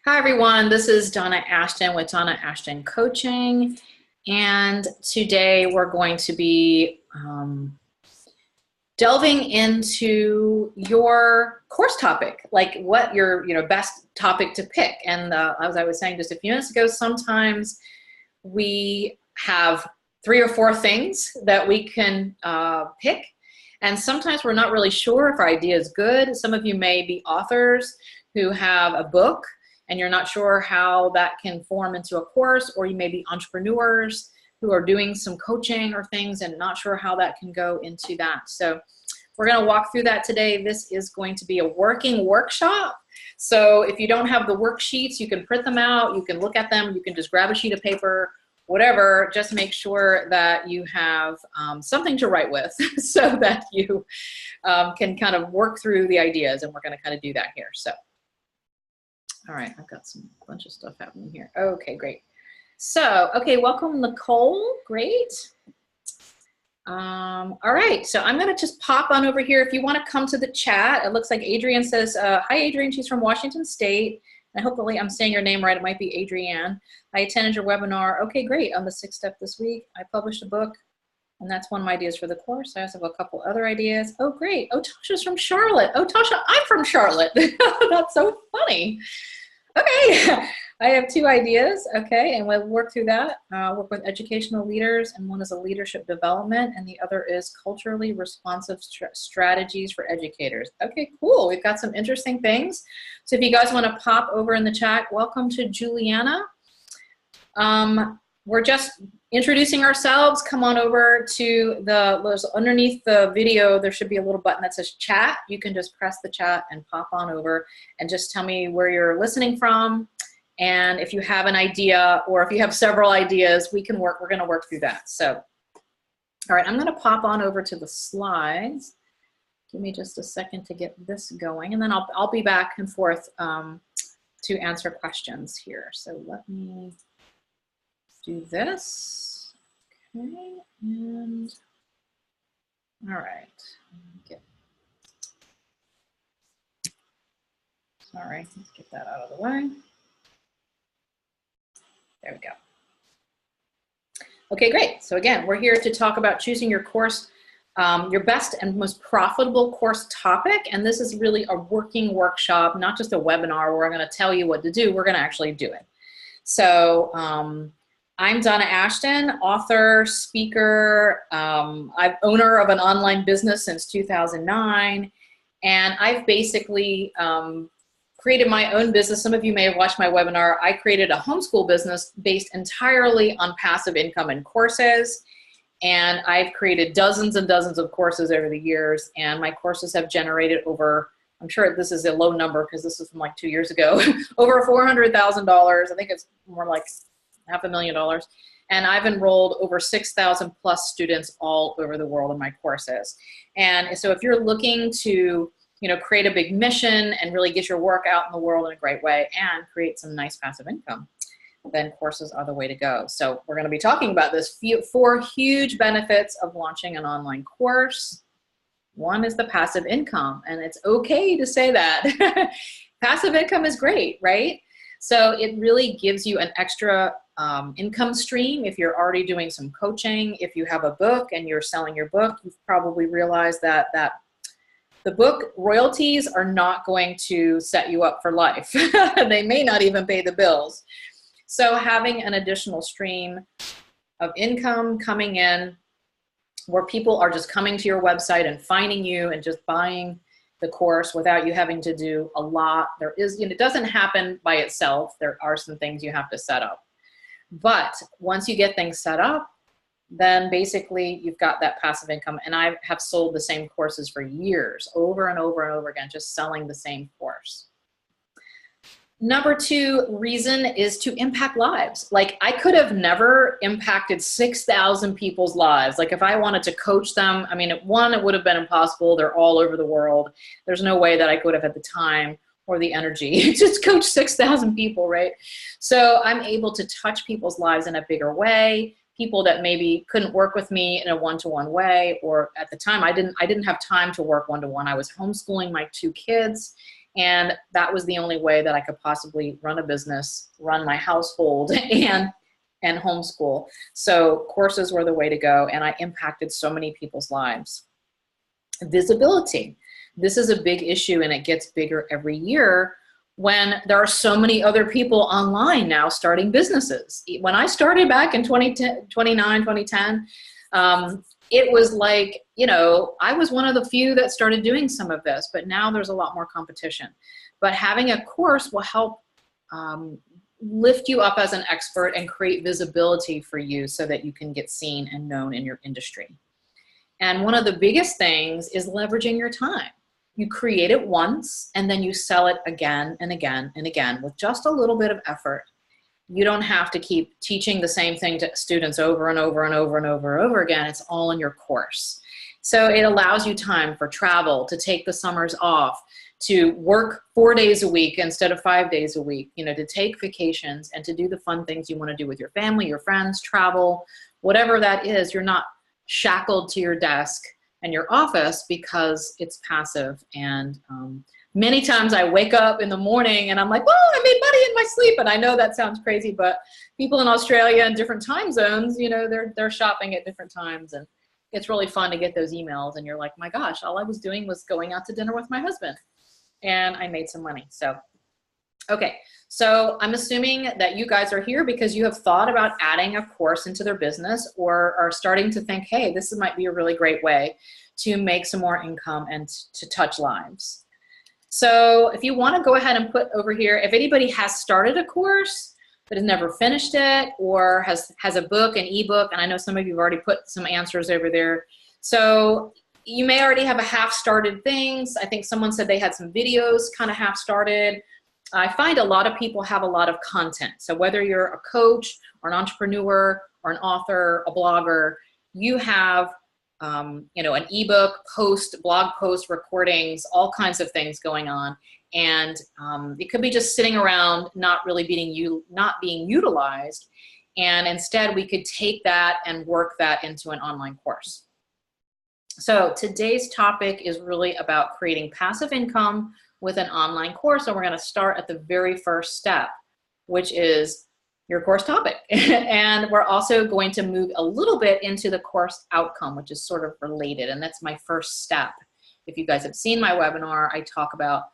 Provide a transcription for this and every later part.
Hi, everyone. This is Donna Ashton with Donna Ashton Coaching. And today we're going to be delving into your course topic, like what your best topic to pick. And as I was saying just a few minutes ago, sometimes we have 3 or 4 things that we can pick. And sometimes we're not really sure if our idea is good. Some of you may be authors who have a book and you're not sure how that can form into a course, or you may be entrepreneurs who are doing some coaching or things and not sure how that can go into that. So we're going to walk through that today. This is going to be a working workshop. So if you don't have the worksheets, you can print them out, you can look at them, you can just grab a sheet of paper, whatever, just make sure that you have something to write with so that you can kind of work through the ideas, and we're going to kind of do that here. So, all right, I've got some bunch of stuff happening here. Okay, great. So, okay, welcome, Nicole. Great. All right, so I'm going to just pop on over here. If you want to come to the chat, it looks like Adrienne says, hi, Adrienne. She's from Washington State. And hopefully I'm saying your name right. It might be Adrienne. I attended your webinar. Okay, great. On the 6th step this week. I published a book, and that's one of my ideas for the course. I also have a couple other ideas. Oh, great. Oh, Tasha's from Charlotte. Oh, Tasha, I'm from Charlotte. That's so funny. Okay, I have 2 ideas. Okay, and we'll work through that. Work with educational leaders, and one is a leadership development, and the other is culturally responsive strategies for educators. Okay, cool. We've got some interesting things. So if you guys want to pop over in the chat, welcome to Juliana. We're just introducing ourselves. Come on over to underneath the video, there should be a little button that says chat. You can just press the chat and pop on over and just tell me where you're listening from. And if you have an idea, or if you have several ideas, we're going to work through that. So, all right, I'm going to pop on over to the slides. Give me just a second to get this going, and then I'll be back and forth to answer questions here. So let me do this. Okay, and all right. Sorry, let's get that out of the way. There we go. Okay, great. So again, we're here to talk about choosing your course, your best and most profitable course topic. And this is really a working workshop, not just a webinar where I'm going to tell you what to do. We're going to actually do it. So I'm Donna Ashton, author, speaker. I'm owner of an online business since 2009. And I've basically created my own business. Some of you may have watched my webinar. I created a homeschool business based entirely on passive income and courses. And I've created dozens and dozens of courses over the years. And my courses have generated over, I'm sure this is a low number because this is from like 2 years ago, over $400,000. I think it's more like $500,000. And I've enrolled over 6,000 plus students all over the world in my courses. And so if you're looking to create a big mission and really get your work out in the world in a great way and create some nice passive income, then courses are the way to go. So we're going to be talking about this 4 huge benefits of launching an online course. One is the passive income, and it's okay to say that. Passive income is great, right? So it really gives you an extra income stream if you're already doing some coaching. If you have a book and you're selling your book, you've probably realized that the book royalties are not going to set you up for life. They may not even pay the bills. So having an additional stream of income coming in where people are just coming to your website and finding you and just buying the course without you having to do a lot. It doesn't happen by itself. There are some things you have to set up. But once you get things set up, then basically you've got that passive income. And I have sold the same courses for years, over and over and over again, just selling the same course. Number 2 reason is to impact lives. Like, I could have never impacted 6,000 people's lives. Like, if I wanted to coach them, I mean, one, it would have been impossible. They're all over the world. There's no way that I could have had the time or the energy to coach 6,000 people, right? So I'm able to touch people's lives in a bigger way. People that maybe couldn't work with me in a one-to-one way, or at the time I didn't have time to work one-to-one. I was homeschooling my 2 kids, And that was the only way that I could possibly run a business, run my household, and homeschool. So courses were the way to go, and I impacted so many people's lives. Visibility. This is a big issue, and it gets bigger every year when there are so many other people online now starting businesses. When I started back in 2010, it was like, you know, I was one of the few that started doing some of this, but now there's a lot more competition. But having a course will help lift you up as an expert and create visibility for you so that you can get seen and known in your industry. And one of the biggest things is leveraging your time. You create it once and then you sell it again and again and again with just a little bit of effort. You don't have to keep teaching the same thing to students over and over and over and over and over again. It's all in your course. So it allows you time for travel, to take the summers off, to work 4 days a week instead of 5 days a week, you know, to take vacations and to do the fun things you want to do with your family, your friends, travel, whatever that is. You're not shackled to your desk and your office because it's passive. And many times I wake up in the morning and I'm like, oh, I made money in my sleep. And I know that sounds crazy, but people in Australia in different time zones, you know, they're shopping at different times. And it's really fun to get those emails and you're like, my gosh, all I was doing was going out to dinner with my husband and I made some money. So, okay. So I'm assuming that you guys are here because you have thought about adding a course into their business or are starting to think, hey, this might be a really great way to make some more income and to touch lives. So if you want to go ahead and put over here, if anybody has started a course but has never finished it or has a book, an ebook, and I know some of you have already put some answers over there. So you may already have a half-started things. I think someone said they had some videos kind of half-started. I find a lot of people have a lot of content. So whether you're a coach or an entrepreneur or an author, a blogger, you have you know, an ebook, blog post, recordings, all kinds of things going on. And it could be just sitting around not really being utilized. And instead we could take that and work that into an online course. So today's topic is really about creating passive income with an online course. And we're going to start at the very first step, which is your course topic. And we're also going to move a little bit into the course outcome, which is sort of related. And that's my first step. If you guys have seen my webinar, I talk about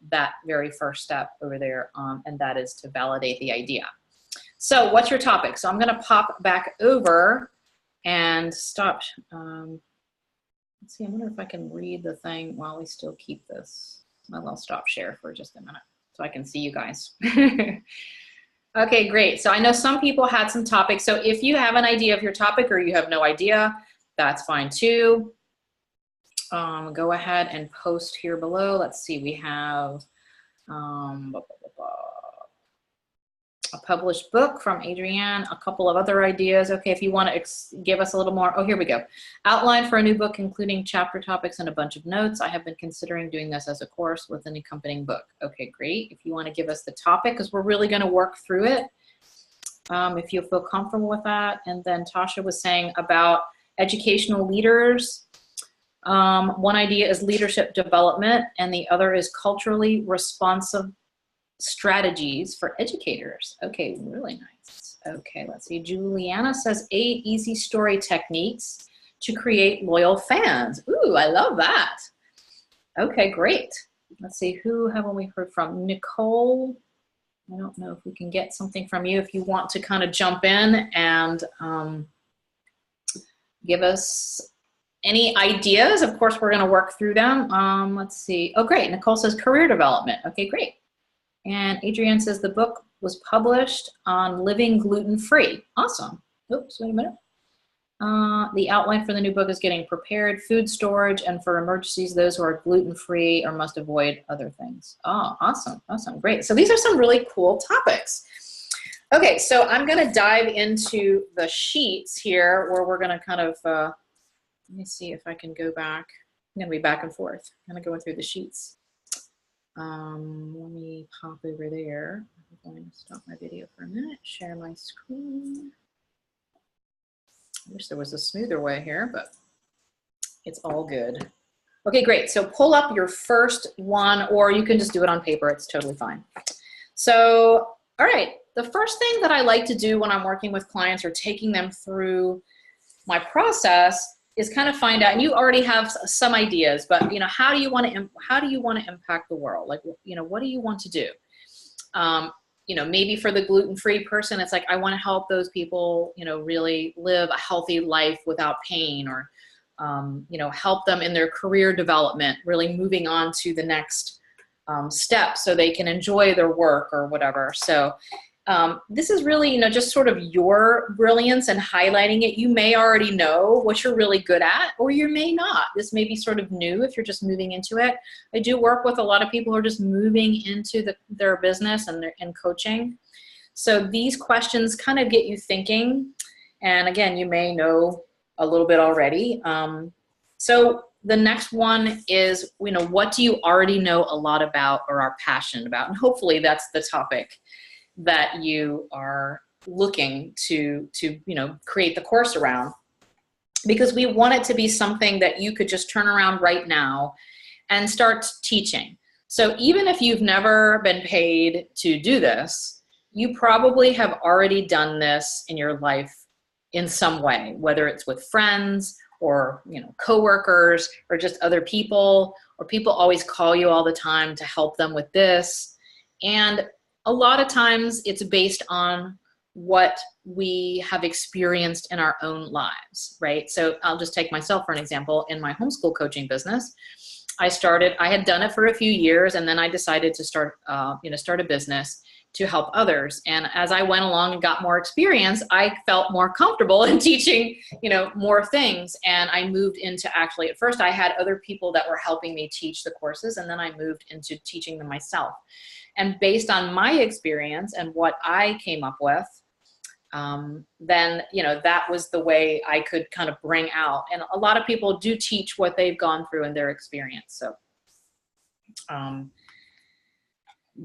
that very first step over there, and that is to validate the idea. So what's your topic? So I'm going to pop back over and stop. Let's see, I wonder if I can read the thing while we still keep this. Well, I'll stop share for just a minute so I can see you guys. Okay, great. So I know some people had some topics. So if you have an idea of your topic or you have no idea, that's fine too. Go ahead and post here below. Let's see, we have a published book from Adrienne, a couple of other ideas. Okay, if you want to give us a little more, oh, here we go. Outline for a new book, including chapter topics and a bunch of notes. I have been considering doing this as a course with an accompanying book. Okay, great. If you want to give us the topic, because we're really going to work through it, if you feel comfortable with that. And then Tasha was saying about educational leaders. One idea is leadership development, and the other is culturally responsive strategies for educators. Okay, really nice. Okay, let's see. Juliana says 8 easy story techniques to create loyal fans. Ooh, I love that. Okay, great. Let's see, who haven't we heard from? Nicole. I don't know if we can get something from you if you want to kind of jump in and give us any ideas. Of course, we're going to work through them. Let's see. Oh, great. Nicole says career development. Okay, great. And Adrienne says the book was published on living gluten-free. Awesome. Oops, wait a minute. The outline for the new book is getting prepared, food storage, and for emergencies, those who are gluten-free or must avoid other things. Oh, awesome, awesome, great. So these are some really cool topics. Okay, so I'm gonna dive into the sheets here where we're gonna kind of, let me see if I can go back. I'm gonna be back and forth. I'm gonna go through the sheets. Let me pop over there. I'm going to stop my video for a minute, share my screen. I wish there was a smoother way here, but it's all good. Okay, great. So pull up your first one, or you can just do it on paper. It's totally fine. So, all right. The first thing that I like to do when I'm working with clients or taking them through my process is kind of find out, and you already have some ideas, but how do you want to impact the world? Like, what do you want to do? Maybe for the gluten-free person, it's like, I want to help those people, really live a healthy life without pain, or, help them in their career development, really moving on to the next step so they can enjoy their work or whatever. So this is really, just sort of your brilliance and highlighting it. You may already know what you're really good at, or you may not. This may be sort of new if you're just moving into it. I do work with a lot of people who are just moving into their business and coaching. So these questions kind of get you thinking. And again, you may know a little bit already. So the next one is, what do you already know a lot about or are passionate about? And hopefully that's the topic that you are looking to create the course around, because we want it to be something that you could just turn around right now and start teaching. So even if you've never been paid to do this, you probably have already done this in your life in some way, whether it's with friends or coworkers or just other people, or people always call you all the time to help them with this. And a lot of times it's based on what we have experienced in our own lives, right? So I'll just take myself for an example. In my homeschool coaching business, I had done it for a few years, and then I decided to start a business to help others. And as I went along and got more experience, I felt more comfortable in teaching, more things. And I moved into, actually, at first I had other people that were helping me teach the courses, and then I moved into teaching them myself. And based on my experience and what I came up with, then, that was the way I could kind of bring out. And a lot of people do teach what they've gone through in their experience. So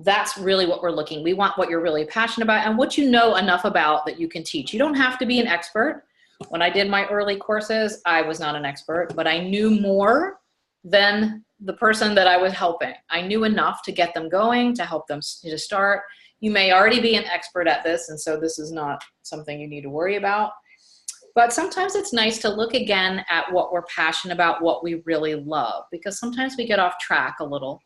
that's really what we're looking. We want what you're really passionate about and what you know enough about that you can teach. You don't have to be an expert. When I did my early courses, I was not an expert, but I knew more than the person that I was helping. I knew enough to get them going, to help them to start. You may already be an expert at this, and so this is not something you need to worry about. But sometimes it's nice to look again at what we're passionate about, what we really love, because sometimes we get off track a little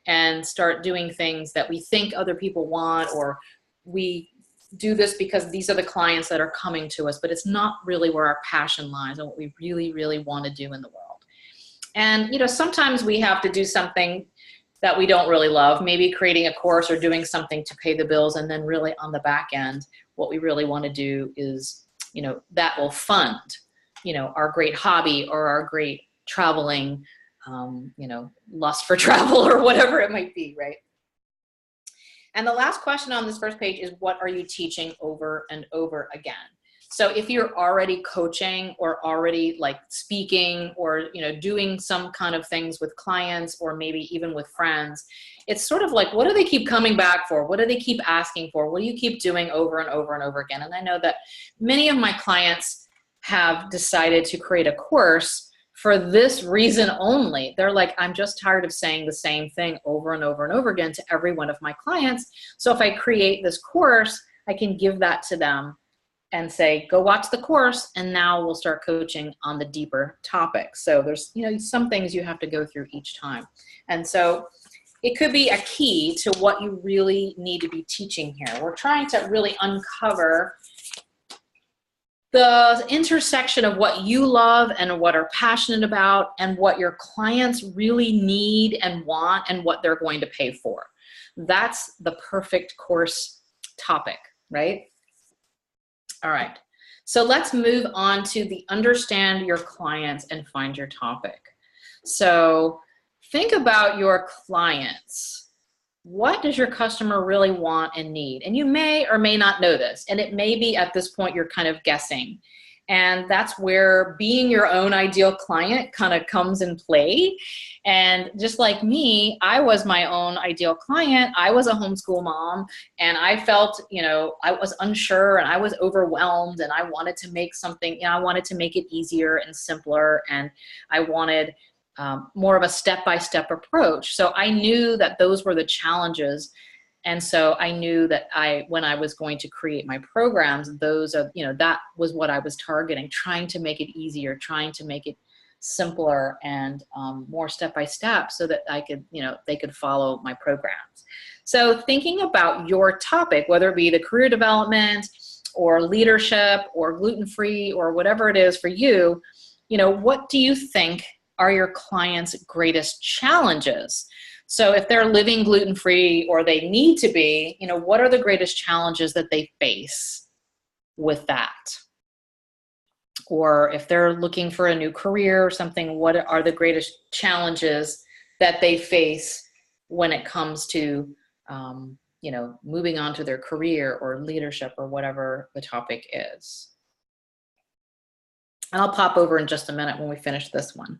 and start doing things that we think other people want, or we do this because these are the clients that are coming to us, but it's not really where our passion lies and what we really, really want to do in the world. And, sometimes we have to do something that we don't really love, maybe creating a course or doing something to pay the bills. And then really on the back end, what we really want to do is, that will fund, our great hobby or our great traveling, lust for travel or whatever it might be, right? And the last question on this first page is, what are you teaching over and over again? So if you're already coaching or already like speaking or, doing some kind of things with clients or maybe even with friends, it's sort of like, what do they keep coming back for? What do they keep asking for? What do you keep doing over and over and over again? And I know that many of my clients have decided to create a course for this reason only. They're like, I'm just tired of saying the same thing over and over and over again to every one of my clients. So if I create this course, I can give that to them and say, go watch the course, and now we'll start coaching on the deeper topics. So there's, some things you have to go through each time. And so it could be a key to what you really need to be teaching here. We're trying to really uncover the intersection of what you love and what are passionate about and what your clients really need and want and what they're going to pay for. That's the perfect course topic, right? All right, so let's move on to the understand your clients and find your topic. So think about your clients. What does your customer really want and need? And you may or may not know this, and it may be at this point you're kind of guessing. And that's where being your own ideal client kind of comes in play. And just like me, I was my own ideal client. I was a homeschool mom, and I felt, I was unsure and I was overwhelmed, and I wanted to make something, I wanted to make it easier and simpler. And I wanted, more of a step-by-step approach. So I knew that those were the challenges. And so I knew that when I was going to create my programs, those are, that was what I was targeting, trying to make it easier, trying to make it simpler and more step-by-step so that I could, they could follow my programs. So thinking about your topic, whether it be the career development or leadership or gluten-free or whatever it is for you, what do you think are your clients' greatest challenges? So if they're living gluten-free or they need to be, what are the greatest challenges that they face with that? Or if they're looking for a new career or something, what are the greatest challenges that they face when it comes to, moving on to their career or leadership or whatever the topic is? And I'll pop over in just a minute when we finish this one.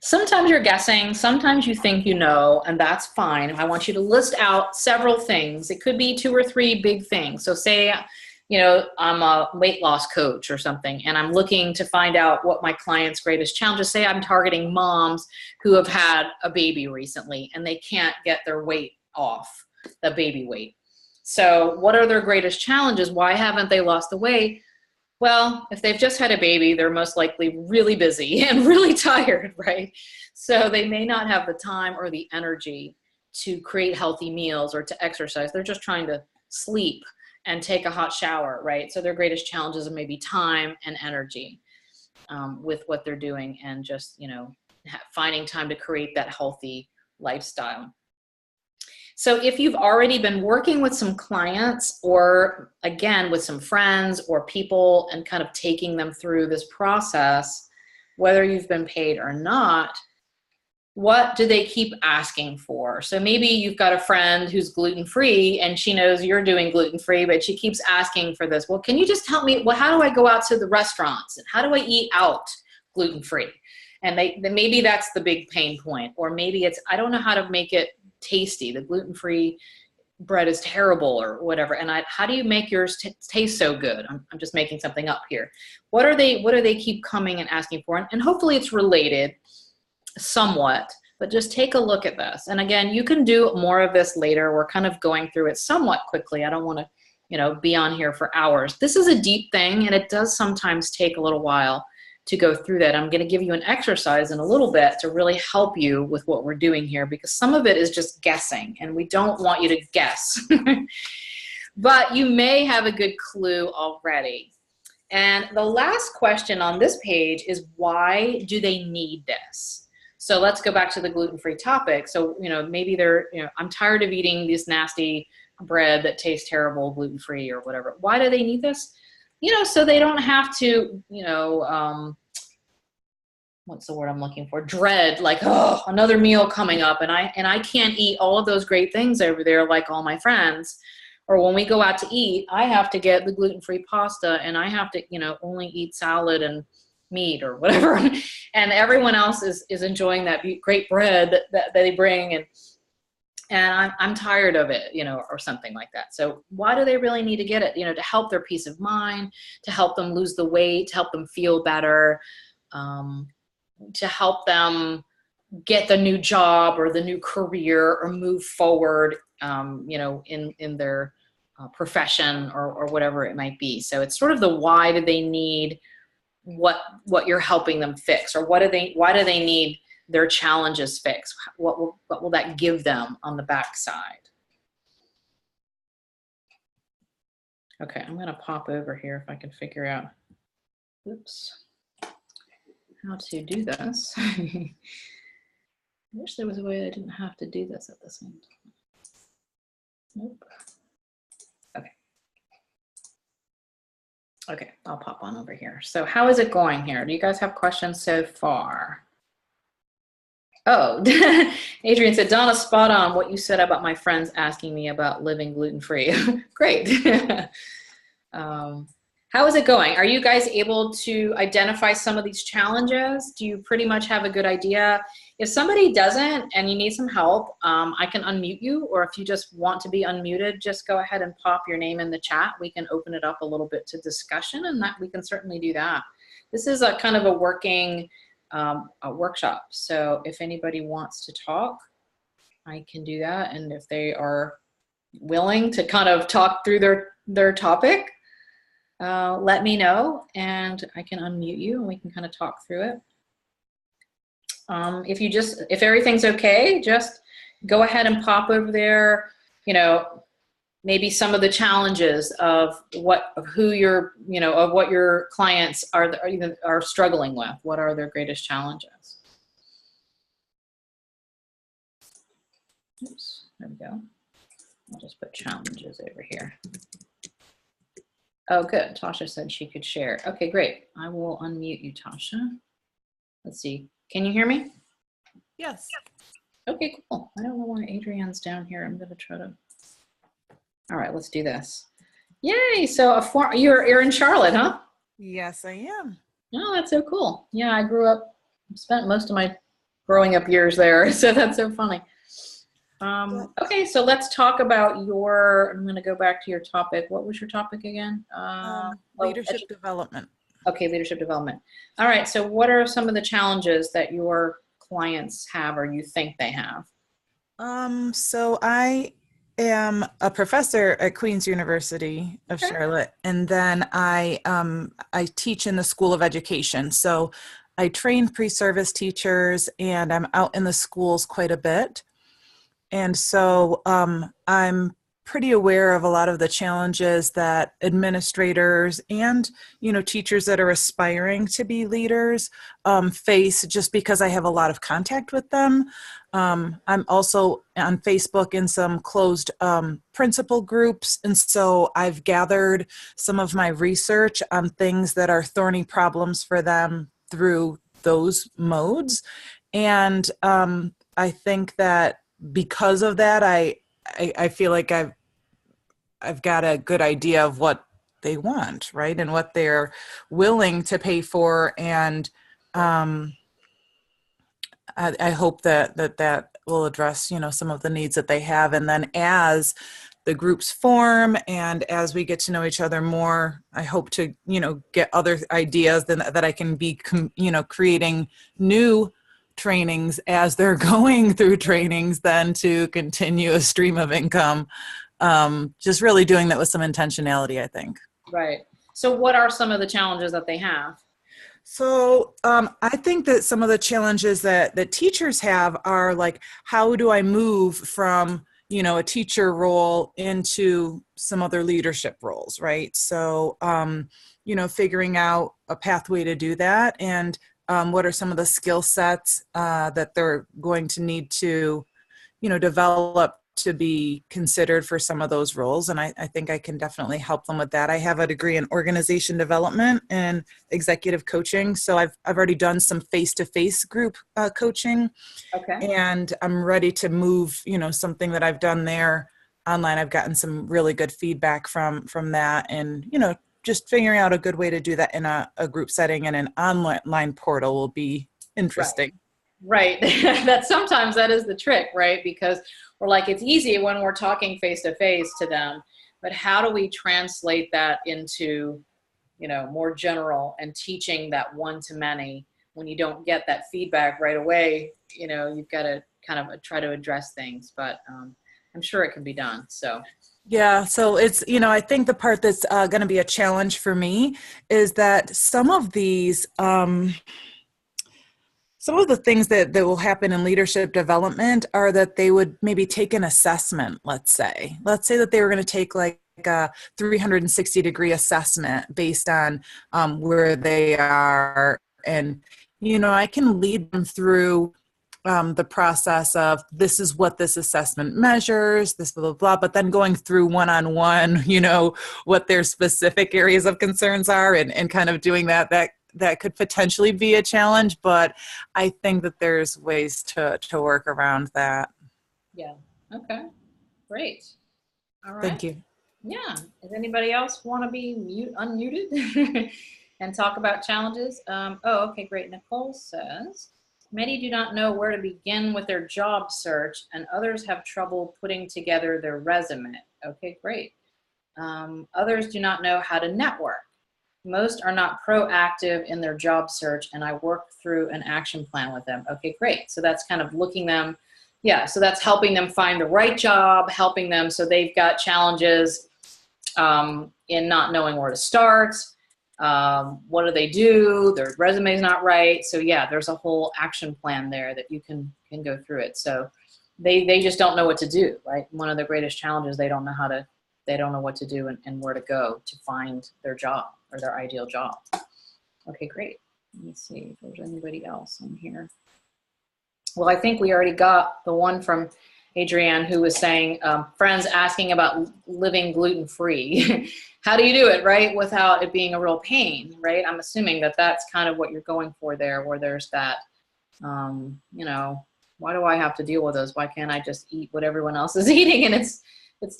Sometimes you're guessing, sometimes you think and that's fine. I want you to list out several things. It could be 2 or 3 big things. So say, I'm a weight loss coach or something, and I'm looking to find out what my client's greatest challenges. Say I'm targeting moms who have had a baby recently and they can't get their weight off, the baby weight. So what are their greatest challenges? Why haven't they lost the weight? Well, if they've just had a baby, they're most likely really busy and really tired, right? So they may not have the time or the energy to create healthy meals or to exercise. They're just trying to sleep and take a hot shower, right? So their greatest challenges are maybe time and energy with what they're doing, and just, finding time to create that healthy lifestyle. So if you've already been working with some clients, or again, with some friends or people, and kind of taking them through this process, whether you've been paid or not, what do they keep asking for? So maybe you've got a friend who's gluten-free and she knows you're doing gluten-free, but she keeps asking for this. Well, can you just help me? Well, how do I go out to the restaurants? And how do I eat out gluten-free? And maybe that's the big pain point. Or maybe it's, I don't know how to make it tasty. The gluten-free bread is terrible or whatever. And how do you make yours taste so good? I'm just making something up here. What do they keep coming and asking for? And hopefully it's related somewhat, but just take a look at this. And again, you can do more of this later. We're kind of going through it somewhat quickly. I don't want to, be on here for hours. This is a deep thing, and it does sometimes take a little while to go through that. I'm going to give you an exercise in a little bit to really help you with what we're doing here, because some of it is just guessing, and we don't want you to guess. But you may have a good clue already. And the last question on this page is, why do they need this? So let's go back to the gluten-free topic. So, maybe they're, I'm tired of eating this nasty bread that tastes terrible, gluten-free or whatever. Why do they need this? So they don't have to, what's the word I'm looking for? Dread, like, oh, another meal coming up, and I can't eat all of those great things over there like all my friends. Or when we go out to eat, I have to get the gluten-free pasta, and I have to, only eat salad and meat or whatever. And everyone else is enjoying that great bread that they bring, and I'm tired of it, or something like that. So why do they really need to get it? To help their peace of mind, to help them lose the weight, to help them feel better, to help them get the new job or the new career or move forward, in their profession or whatever it might be. So it's sort of the why do they need what you're helping them fix, or why do they need their challenges fixed? What will that give them on the backside? Okay, I'm gonna pop over here if I can figure out, oops, how to do this. I wish there was a way I didn't have to do this at the same time. Nope. Okay, I'll pop on over here. So how is it going here? Do you guys have questions so far? Oh, Adrian said, Donna, spot on what you said about my friends asking me about living gluten-free. Great. How is it going? Are you guys able to identify some of these challenges? Do you pretty much have a good idea? If somebody doesn't and you need some help, I can unmute you, or if you just want to be unmuted, just go ahead and pop your name in the chat. We can open it up a little bit to discussion, and that we can certainly do that. this is a kind of a working a workshop. So if anybody wants to talk, I can do that. And if they are willing to kind of talk through their topic, let me know and I can unmute you and we can kind of talk through it. If everything's okay, just go ahead and pop over there, you know, maybe some of the challenges of what your clients are struggling with. What are their greatest challenges? Oops, there we go. I'll just put challenges over here. Oh, good. Tasha said she could share. Okay, great. I will unmute you, Tasha. Let's see. Can you hear me? Yes. Okay, cool. I don't know why Adrienne's down here. I'm going to try to. All right, let's do this. Yay! So you're in Charlotte, huh? Yes, I am. Oh, that's so cool. Yeah, I spent most of my growing up years there, so that's so funny. Okay, so let's talk about I'm going to go back to your topic. What was your topic again? Leadership development. Okay, leadership development. All right, so what are some of the challenges that your clients have or you think they have? So I am a professor at Queen's University of Charlotte, and then I teach in the School of Education. So I train pre-service teachers and I'm out in the schools quite a bit. And so I'm pretty aware of a lot of the challenges that administrators and, teachers that are aspiring to be leaders face, just because I have a lot of contact with them. I'm also on Facebook in some closed principal groups. And so I've gathered some of my research on things that are thorny problems for them through those modes. And I think that because of that, I feel like I've got a good idea of what they want, right? And what they're willing to pay for. And I hope that will address, some of the needs that they have. And then as the groups form and as we get to know each other more, I hope to, get other ideas that I can be, creating new trainings as they're going through trainings, then to continue a stream of income. Just really doing that with some intentionality, I think. Right. So what are some of the challenges that they have? So I think that some of the challenges that teachers have are like, how do I move from, a teacher role into some other leadership roles, right? So, figuring out a pathway to do that, and what are some of the skill sets that they're going to need to, develop to be considered for some of those roles. And I think I can definitely help them with that. I have a degree in organization development and executive coaching. So I've already done some face-to-face group coaching. Okay. And I'm ready to move, something that I've done there online. I've gotten some really good feedback from that, and, just figuring out a good way to do that in a group setting and an online portal will be interesting. Right. Sometimes that is the trick, right? Because we're like, it's easy when we're talking face to face to them, but how do we translate that into, more general and teaching that one to many when you don't get that feedback right away? You've got to kind of try to address things, but I'm sure it can be done. So. Yeah, so it's, I think the part that's going to be a challenge for me is that some of these, some of the things that will happen in leadership development are that they would maybe take an assessment, let's say that they were going to take like a 360-degree assessment based on where they are. And, I can lead them through the process of, this is what this assessment measures, this blah, blah, blah, but then going through one-on-one, what their specific areas of concerns are, and kind of doing that could potentially be a challenge, but I think that there's ways to work around that. Yeah. Okay. Great. All right. Thank you. Yeah. Does anybody else want to be unmuted and talk about challenges? Okay, great. Nicole says, many do not know where to begin with their job search, and others have trouble putting together their resume. Okay, great. Others do not know how to network. Most are not proactive in their job search, and I work through an action plan with them. Okay, great. So that's kind of looking them, yeah, so that's helping them find the right job, helping them so they've got challenges in not knowing where to start. What do they do? Their resume is not right. So yeah, there's a whole action plan there that you can go through it. So they just don't know what to do, right? One of the greatest challenges, they don't know what to do and where to go to find their job or their ideal job. Okay, great. Let me see if there's anybody else on here. Well, I think we already got the one from Adrienne who was saying, friends asking about living gluten-free. How do you do it, right, without it being a real pain, right? I'm assuming that that's kind of what you're going for there, where there's that, you know, why do I have to deal with those? Why can't I just eat what everyone else is eating? And it's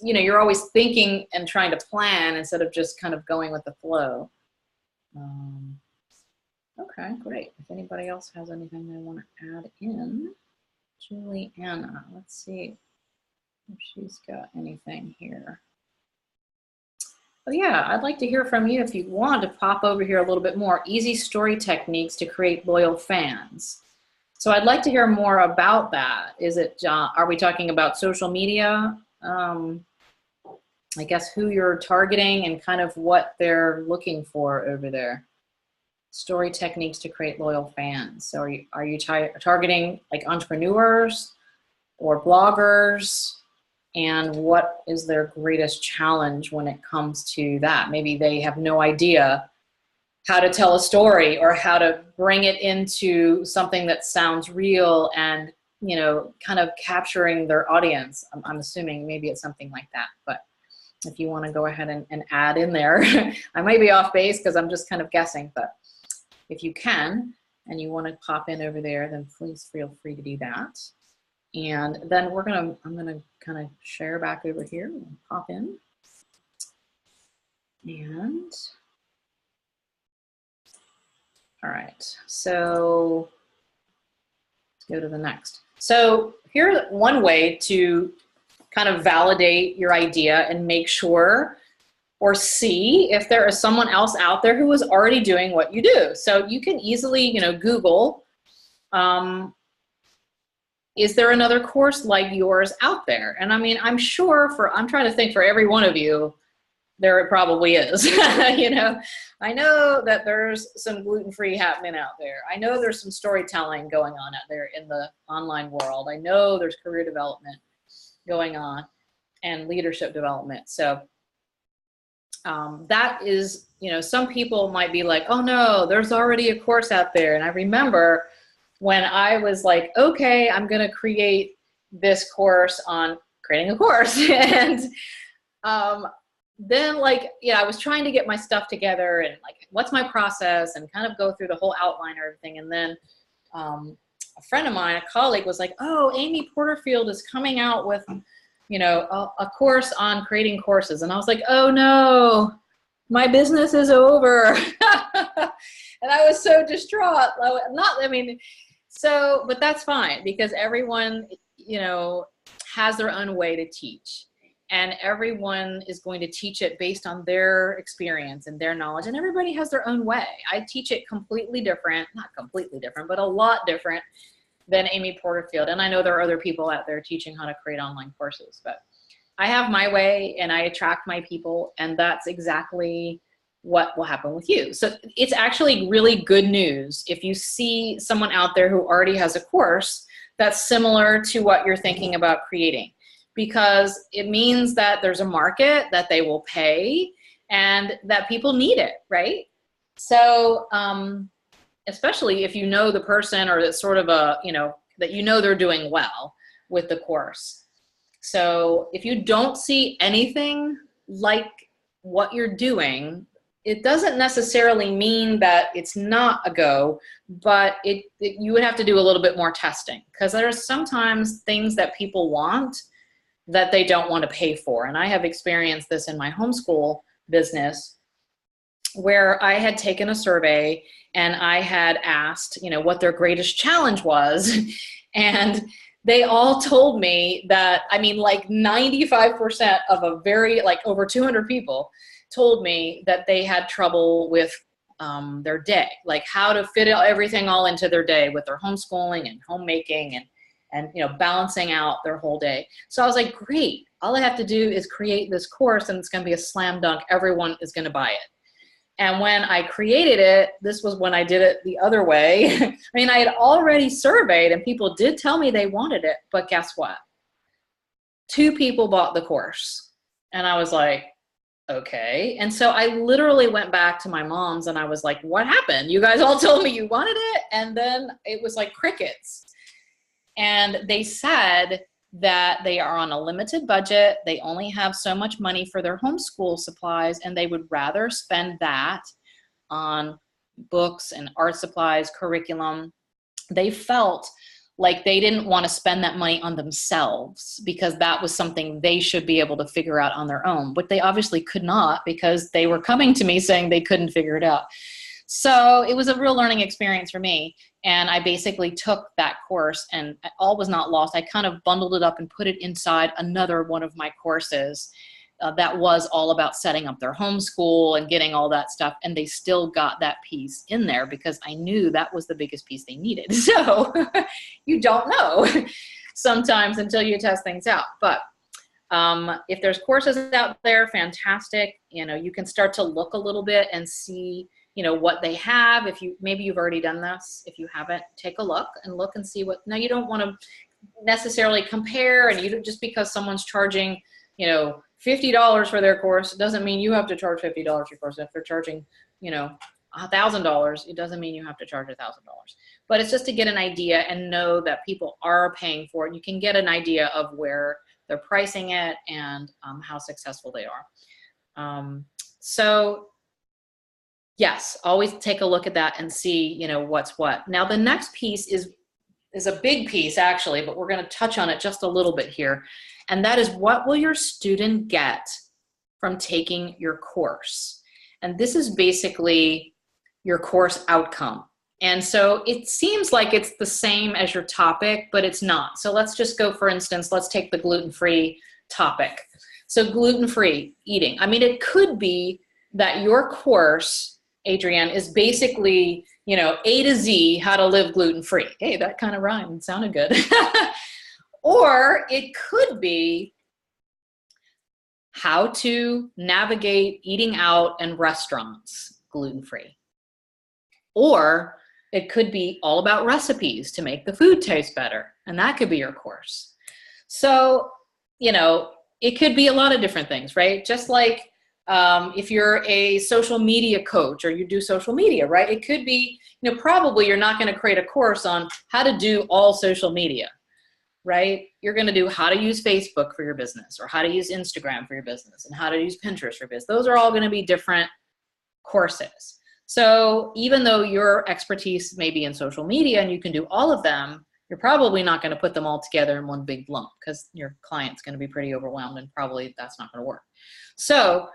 you know, you're always thinking and trying to plan instead of just kind of going with the flow. Okay, great. If anybody else has anything they want to add in, Juliana, let's see if she's got anything here. Oh yeah, I'd like to hear from you if you want to pop over here a little bit more. Easy story techniques to create loyal fans. So I'd like to hear more about that. Is it, are we talking about social media? I guess who you're targeting and kind of what they're looking for over there. Story techniques to create loyal fans. So are you targeting like entrepreneurs or bloggers? And what is their greatest challenge when it comes to that? Maybe they have no idea how to tell a story or how to bring it into something that sounds real and, you know, kind of capturing their audience. I'm assuming maybe it's something like that. But if you want to go ahead and add in there, I might be off base because I'm just kind of guessing, but if you can and you want to pop in over there, then please feel free to do that. And then I'm gonna kind of share back over here and pop in. And all right, so let's go to the next. So here's one way to kind of validate your idea and make sure or see if there is someone else out there who is already doing what you do. So you can easily, you know, Google, is there another course like yours out there? And I mean, I'm sure I'm trying to think for every one of you, there it probably is. You know, I know that there's some gluten-free happening out there. I know there's some storytelling going on out there in the online world. I know there's career development going on and leadership development. So that is, you know, some people might be like, oh no, there's already a course out there. And I remember when I was like, okay, I'm going to create this course on creating a course. And then like, yeah, I was trying to get my stuff together and like, what's my process and kind of go through the whole outline or everything. And then a friend of mine, a colleague was like, oh, Amy Porterfield is coming out with, you know, a course on creating courses. And I was like, oh no, my business is over. And I was so distraught. But that's fine because everyone, you know, has their own way to teach. And everyone is going to teach it based on their experience and their knowledge. And everybody has their own way. I teach it completely different, not completely different, but a lot different than Amy Porterfield. And I know there are other people out there teaching how to create online courses, but I have my way and I attract my people, and that's exactly what will happen with you. So it's actually really good news if you see someone out there who already has a course that's similar to what you're thinking about creating, because it means that there's a market that they will pay and that people need it, right? So, especially if you know the person or it's sort of a, you know, that you know they're doing well with the course. So if you don't see anything like what you're doing, it doesn't necessarily mean that it's not a go, but you would have to do a little bit more testing because there's sometimes things that people want that they don't want to pay for. And I have experienced this in my homeschool business where I had taken a survey and I had asked, you know, what their greatest challenge was. And they all told me that, I mean, like 95% of a very, like over 200 people told me that they had trouble with their day, like how to fit everything all into their day with their homeschooling and homemaking and you know, balancing out their whole day. So I was like, great, all I have to do is create this course and it's going to be a slam dunk. Everyone is going to buy it. And when I created it, this was when I did it the other way. I mean, I had already surveyed and people did tell me they wanted it, but guess what? 2 people bought the course. And I was like, okay. And so I literally went back to my mom's and I was like, what happened? You guys all told me you wanted it. And then it was like crickets. And they said that they are on a limited budget. They only have so much money for their homeschool supplies, and they would rather spend that on books and art supplies, curriculum. They felt like they didn't want to spend that money on themselves because that was something they should be able to figure out on their own, but they obviously could not because they were coming to me saying they couldn't figure it out. So it was a real learning experience for me. And I basically took that course, and all was not lost. I kind of bundled it up and put it inside another one of my courses that was all about setting up their homeschool and getting all that stuff. And they still got that piece in there because I knew that was the biggest piece they needed. So you don't know sometimes until you test things out. But if there's courses out there, fantastic. You know, you can start to look a little bit and see, you know, what they have. If you, maybe you've already done this. If you haven't, take a look and see what, now you don't want to necessarily compare, and you don't, just because someone's charging, you know, $50 for their course, it doesn't mean you have to charge $50 for your course. If they're charging, you know, $1,000, it doesn't mean you have to charge $1,000. But it's just to get an idea and know that people are paying for it. You can get an idea of where they're pricing it and how successful they are. So yes, always take a look at that and see, you know, what's what. Now the next piece is a big piece actually, but we're going to touch on it just a little bit here. And that is, what will your student get from taking your course? And this is basically your course outcome. And so it seems like it's the same as your topic, but it's not. So let's just go, for instance, let's take the gluten-free topic. So gluten-free eating. I mean, it could be that your course, Adrienne, is basically, you know, A to Z, how to live gluten-free. Hey, that kind of rhymed, sounded good. Or it could be how to navigate eating out in restaurants gluten-free. Or it could be all about recipes to make the food taste better, and that could be your course. So, you know, it could be a lot of different things, right? Just like if you're a social media coach or you do social media, right? It could be, you know, probably you're not going to create a course on how to do all social media, right? You're going to do how to use Facebook for your business, or how to use Instagram for your business, and how to use Pinterest for your business. Those are all going to be different courses. So even though your expertise may be in social media and you can do all of them, you're probably not going to put them all together in one big lump because your client's going to be pretty overwhelmed, and probably that's not going to work. So,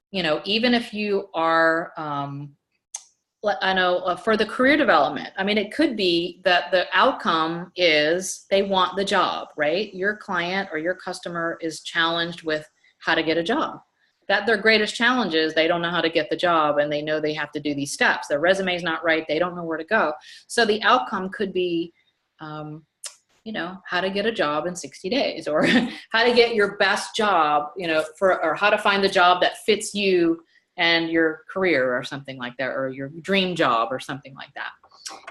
you know, even if you are, I know for the career development, I mean, it could be that the outcome is they want the job, right? Your client or your customer is challenged with how to get a job. That their greatest challenge is they don't know how to get the job, and they know they have to do these steps. Their resume is not right. They don't know where to go. So the outcome could be, you know, how to get a job in 60 days, or how to get your best job, you know, or how to find the job that fits you and your career, or something like that, or your dream job or something like that.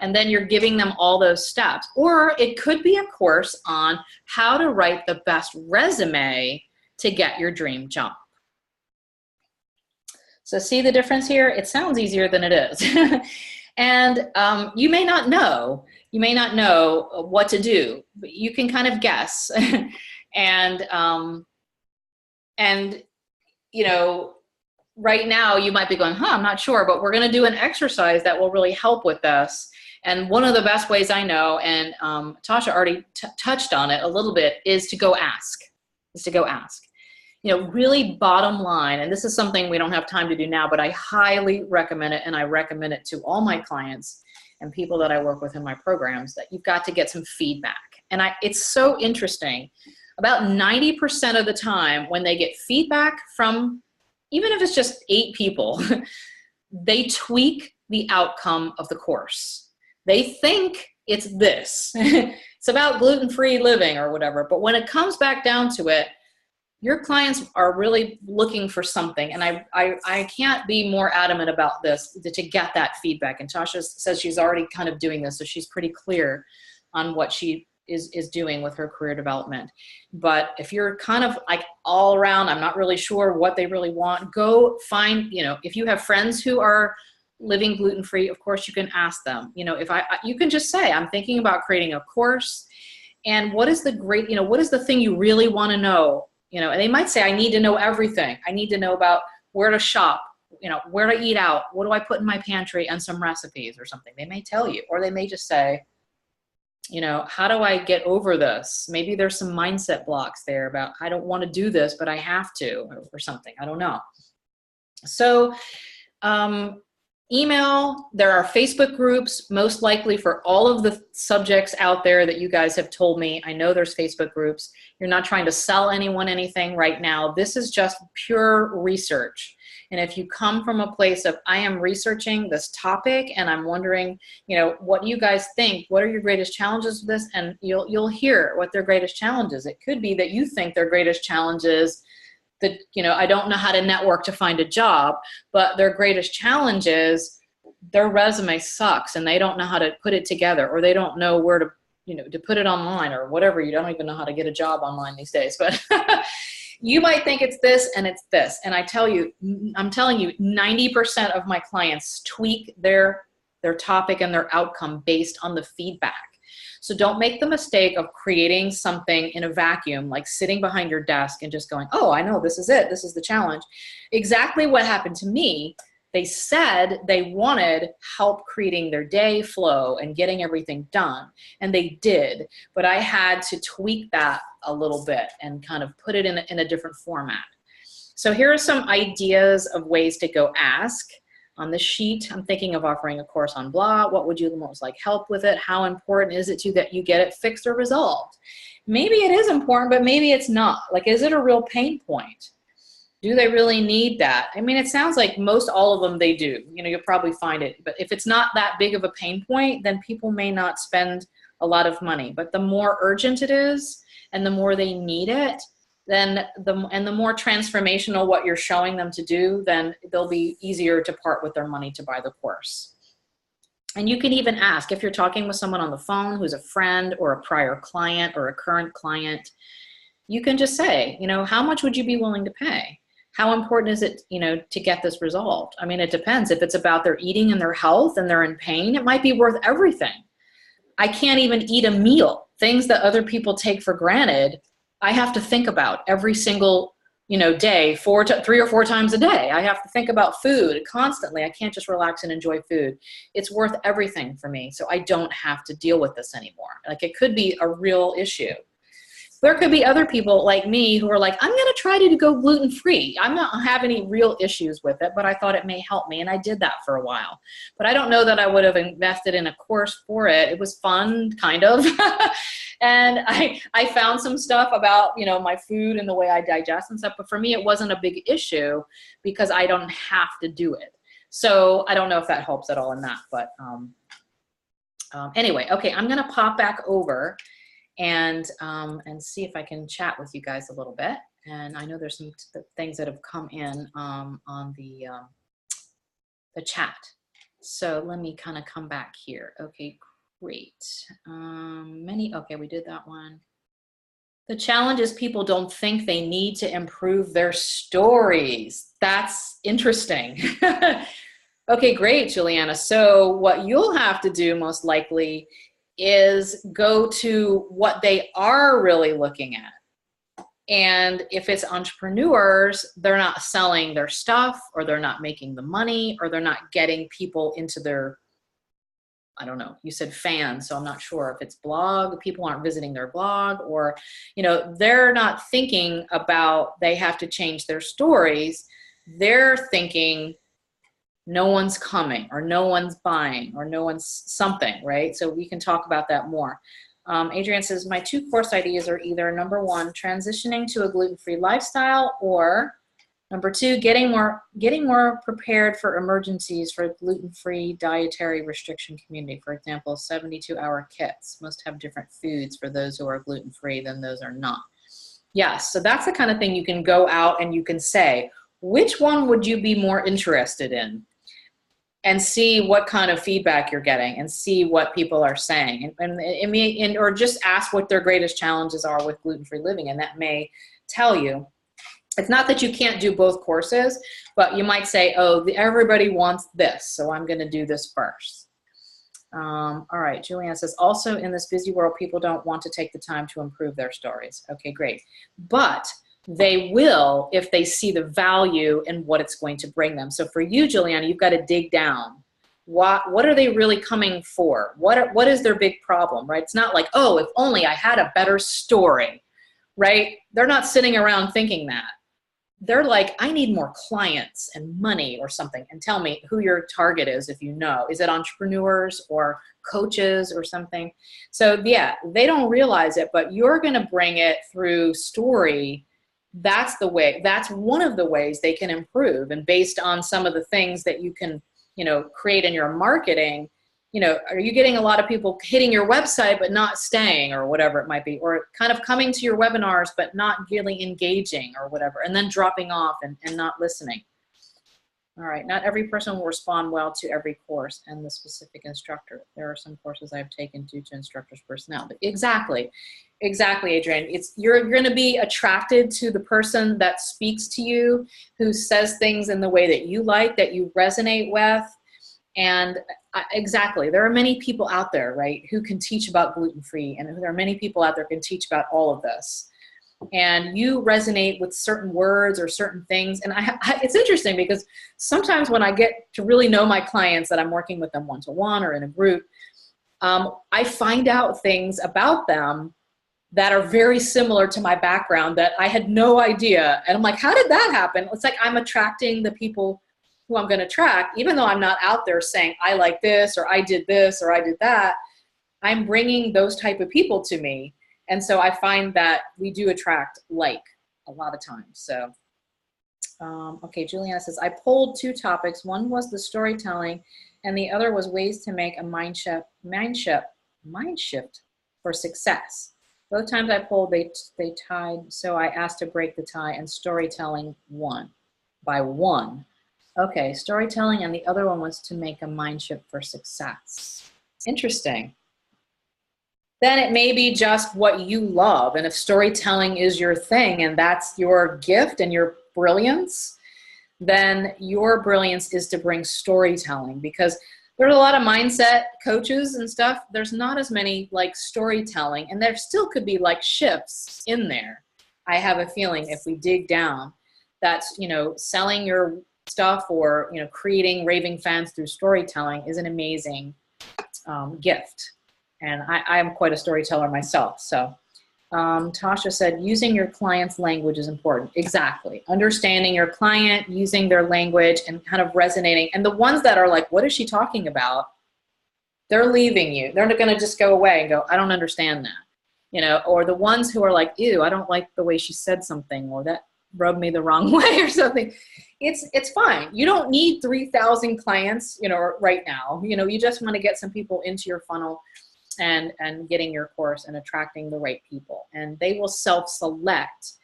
And then you're giving them all those steps. Or it could be a course on how to write the best resume to get your dream job. So see the difference here? It sounds easier than it is. And you may not know what to do, but you can kind of guess. and you know, right now you might be going, I'm not sure, but we're going to do an exercise that will really help with this. And one of the best ways I know, and Tasha already touched on it a little bit, is to go ask. You know, really bottom line, and this is something we don't have time to do now, but I highly recommend it, and I recommend it to all my clients and people that I work with in my programs, that you've got to get some feedback. And it's so interesting. About 90% of the time when they get feedback from even if it's just 8 people, they tweak the outcome of the course. They think it's this. It's about gluten-free living or whatever. But when it comes back down to it, your clients are really looking for something. And I can't be more adamant about this, to get that feedback. And Tasha says she's already kind of doing this, so she's pretty clear on what she is doing with her career development. But if you're kind of like all around, I'm not really sure what they really want, go find, you know, if you have friends who are living gluten-free, of course you can ask them. You know, if you can just say, I'm thinking about creating a course, and what is the great, you know, what is the thing you really want to know? You know, and they might say, I need to know everything. I need to know about where to shop, you know, where to eat out, what do I put in my pantry, and some recipes or something. They may tell you, or they may just say, you know, how do I get over this? Maybe there's some mindset blocks there about, I don't want to do this, but I have to, or something. I don't know. So, email, there are Facebook groups, most likely for all of the subjects out there that you guys have told me. I know there's Facebook groups. You're not trying to sell anyone anything right now. This is just pure research. And if you come from a place of, I am researching this topic and I'm wondering, you know, what do you guys think? What are your greatest challenges with this? And you'll hear what their greatest challenge is. It could be that you think their greatest challenge is that, you know, I don't know how to network to find a job, but their greatest challenge is their resume sucks and they don't know how to put it together, or they don't know where to, you know, to put it online or whatever. You don't even know how to get a job online these days, but you might think it's this and it's this. And I'm telling you, 90% of my clients tweak their topic and their outcome based on the feedback. So don't make the mistake of creating something in a vacuum, like sitting behind your desk and just going, oh, I know, this is it. This is the challenge. Exactly what happened to me. They said they wanted help creating their day flow and getting everything done. And they did. But I had to tweak that a little bit and kind of put it in a different format. So here are some ideas of ways to go ask. On the sheet, I'm thinking of offering a course on blah. What would you most like help with it? How important is it to that you get it fixed or resolved? Maybe it is important, but maybe it's not. Like, is it a real pain point? Do they really need that? I mean, it sounds like most all of them they do. You know, you'll probably find it. But if it's not that big of a pain point, then people may not spend a lot of money. But the more urgent it is and the more they need it, then the more transformational what you're showing them to do, then they'll be easier to part with their money to buy the course. And you can even ask, if you're talking with someone on the phone who's a friend or a prior client or a current client, you can just say, you know, how much would you be willing to pay? How important is it, you know, to get this resolved? I mean, it depends. If it's about their eating and their health and they're in pain, it might be worth everything. I can't even eat a meal. Things that other people take for granted, I have to think about every single, you know, day, 3 or 4 times a day. I have to think about food constantly. I can't just relax and enjoy food. It's worth everything for me, so I don't have to deal with this anymore. Like, it could be a real issue. There could be other people like me who are like, I'm going to try to go gluten-free. I'm not have any real issues with it, but I thought it may help me, and I did that for a while. But I don't know that I would have invested in a course for it. It was fun, kind of. And I found some stuff about, you know, my food and the way I digest and stuff. But for me, it wasn't a big issue because I don't have to do it. So I don't know if that helps at all in that. But anyway, okay, I'm going to pop back over and see if I can chat with you guys a little bit. And I know there's some things that have come in on the chat. So let me kind of come back here. Okay, great. Okay, we did that one. The challenge is people don't think they need to improve their stories. That's interesting. Okay, great, Juliana. So what you'll have to do most likely is go to what they are really looking at. And if it's entrepreneurs, they're not selling their stuff, or they're not making the money, or they're not getting people into their, I don't know, you said fans, so I'm not sure if it's blog, people aren't visiting their blog, or, you know, they're not thinking about they have to change their stories. They're thinking no one's coming, or no one's buying, or no one's something, right? So we can talk about that more. Adrienne says, my 2 course ideas are either, number 1, transitioning to a gluten-free lifestyle, or Number 2, getting more prepared for emergencies for gluten-free dietary restriction community. For example, 72-hour kits must have different foods for those who are gluten-free than those are not. Yes, so that's the kind of thing you can go out and you can say, which one would you be more interested in? And see what kind of feedback you're getting and see what people are saying. Or just ask what their greatest challenges are with gluten-free living, and that may tell you. It's not that you can't do both courses, but you might say, oh, everybody wants this, so I'm going to do this first. All right, Julianne says, also in this busy world, people don't want to take the time to improve their stories. Okay, great. But they will if they see the value in what it's going to bring them. So for you, Juliana, you've got to dig down. What are they really coming for? What is their big problem, right? It's not like, oh, if only I had a better story, right? They're not sitting around thinking that. They're like, I need more clients and money or something. And tell me who your target is if you know. Is it entrepreneurs or coaches or something? So yeah, they don't realize it, but you're going to bring it through story. That's the way. That's one of the ways they can improve. And based on some of the things that you can, create in your marketing, are you getting a lot of people hitting your website but not staying, or whatever it might be, or kind of coming to your webinars but not really engaging or whatever, and then dropping off and not listening. All right, not every person will respond well to every course and the specific instructor. There are some courses I've taken due to instructor's personality. Exactly, Adrienne. You're going to be attracted to the person that speaks to you, who says things in the way that you like, that you resonate with. And exactly, there are many people out there, right, who can teach about gluten-free, and there are many people out there who can teach about all of this. And you resonate with certain words or certain things. And it's interesting because sometimes when I get to really know my clients that I'm working with them one-to-one or in a group, I find out things about them that are very similar to my background that I had no idea. And I'm like, how did that happen? It's like I'm attracting the people who I'm going to attract, even though I'm not out there saying, I like this, or I did this, or I did that. I'm bringing those type of people to me. And so I find that we do attract like a lot of times. So, okay, Juliana says, I pulled 2 topics. One was the storytelling, and the other was ways to make a mind shift for success. Both times I pulled, they tied, so I asked to break the tie, and storytelling won by 1. Okay, storytelling, and the other one was to make a mind shift for success. Interesting. Then it may be just what you love. And if storytelling is your thing and that's your gift and your brilliance, then your brilliance is to bring storytelling, because there's a lot of mindset coaches and stuff. There's not as many like storytelling, and there still could be like shifts in there. I have a feeling if we dig down, that's, selling your stuff or, creating raving fans through storytelling is an amazing gift. And I am quite a storyteller myself. So Tasha said, using your client's language is important. Exactly. Understanding your client, using their language, and kind of resonating. And the ones that are like, what is she talking about? They're leaving you. They're not going to just go away and go, I don't understand that. Or the ones who are like, ew, I don't like the way she said something, or that rubbed me the wrong way or something. It's fine. You don't need 3,000 clients, right now. You just want to get some people into your funnel and getting your course and attracting the right people. And they will self-select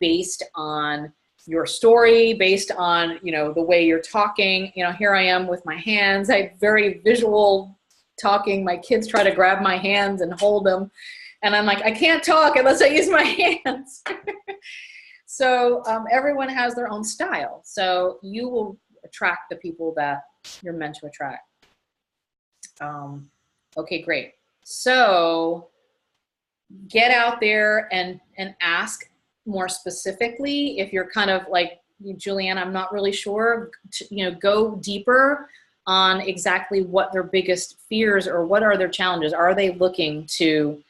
based on your story, based on, the way you're talking. Here I am with my hands. I have very visual talking. My kids try to grab my hands and hold them. And I'm like, I can't talk unless I use my hands. So everyone has their own style. So you will attract the people that you're meant to attract. Okay, great. So get out there and ask more specifically. If you're kind of like, Julianne, I'm not really sure, go deeper on exactly what their biggest fears or what are their challenges. Are they looking to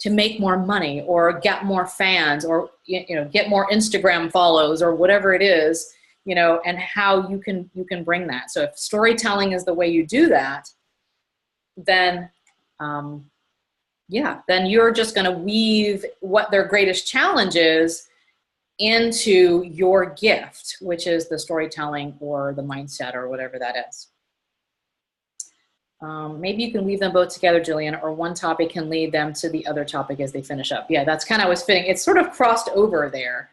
make more money or get more fans or, get more Instagram follows or whatever it is, and how you can bring that. So if storytelling is the way you do that, then then you're just going to weave what their greatest challenge is into your gift, which is the storytelling or the mindset or whatever that is. Maybe you can weave them both together, Jillian, or one topic can lead them to the other topic as they finish up. Yeah, that's kind of what's fitting. It's sort of crossed over there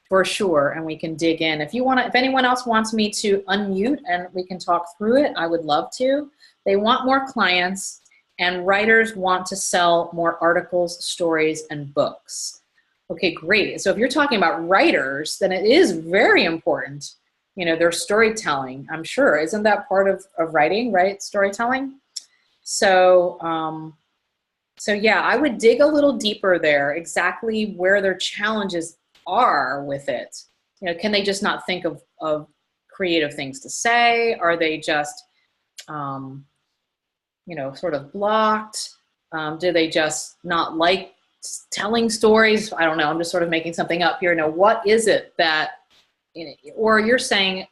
for sure, and we can dig in. If you want to, if anyone else wants me to unmute and we can talk through it, I would love to. They want more clients, and writers want to sell more articles, stories, and books. Okay, great. So if you're talking about writers, then it is very important. You know, their storytelling, I'm sure. Isn't that part of writing, right? Storytelling. So, so yeah, I would dig a little deeper there, exactly where their challenges are with it. You know, can they just not think of creative things to say? Are they just, you know, sort of blocked? Do they just not like telling stories? I don't know. I'm just sort of making something up here. Now, what is it that, or you're saying,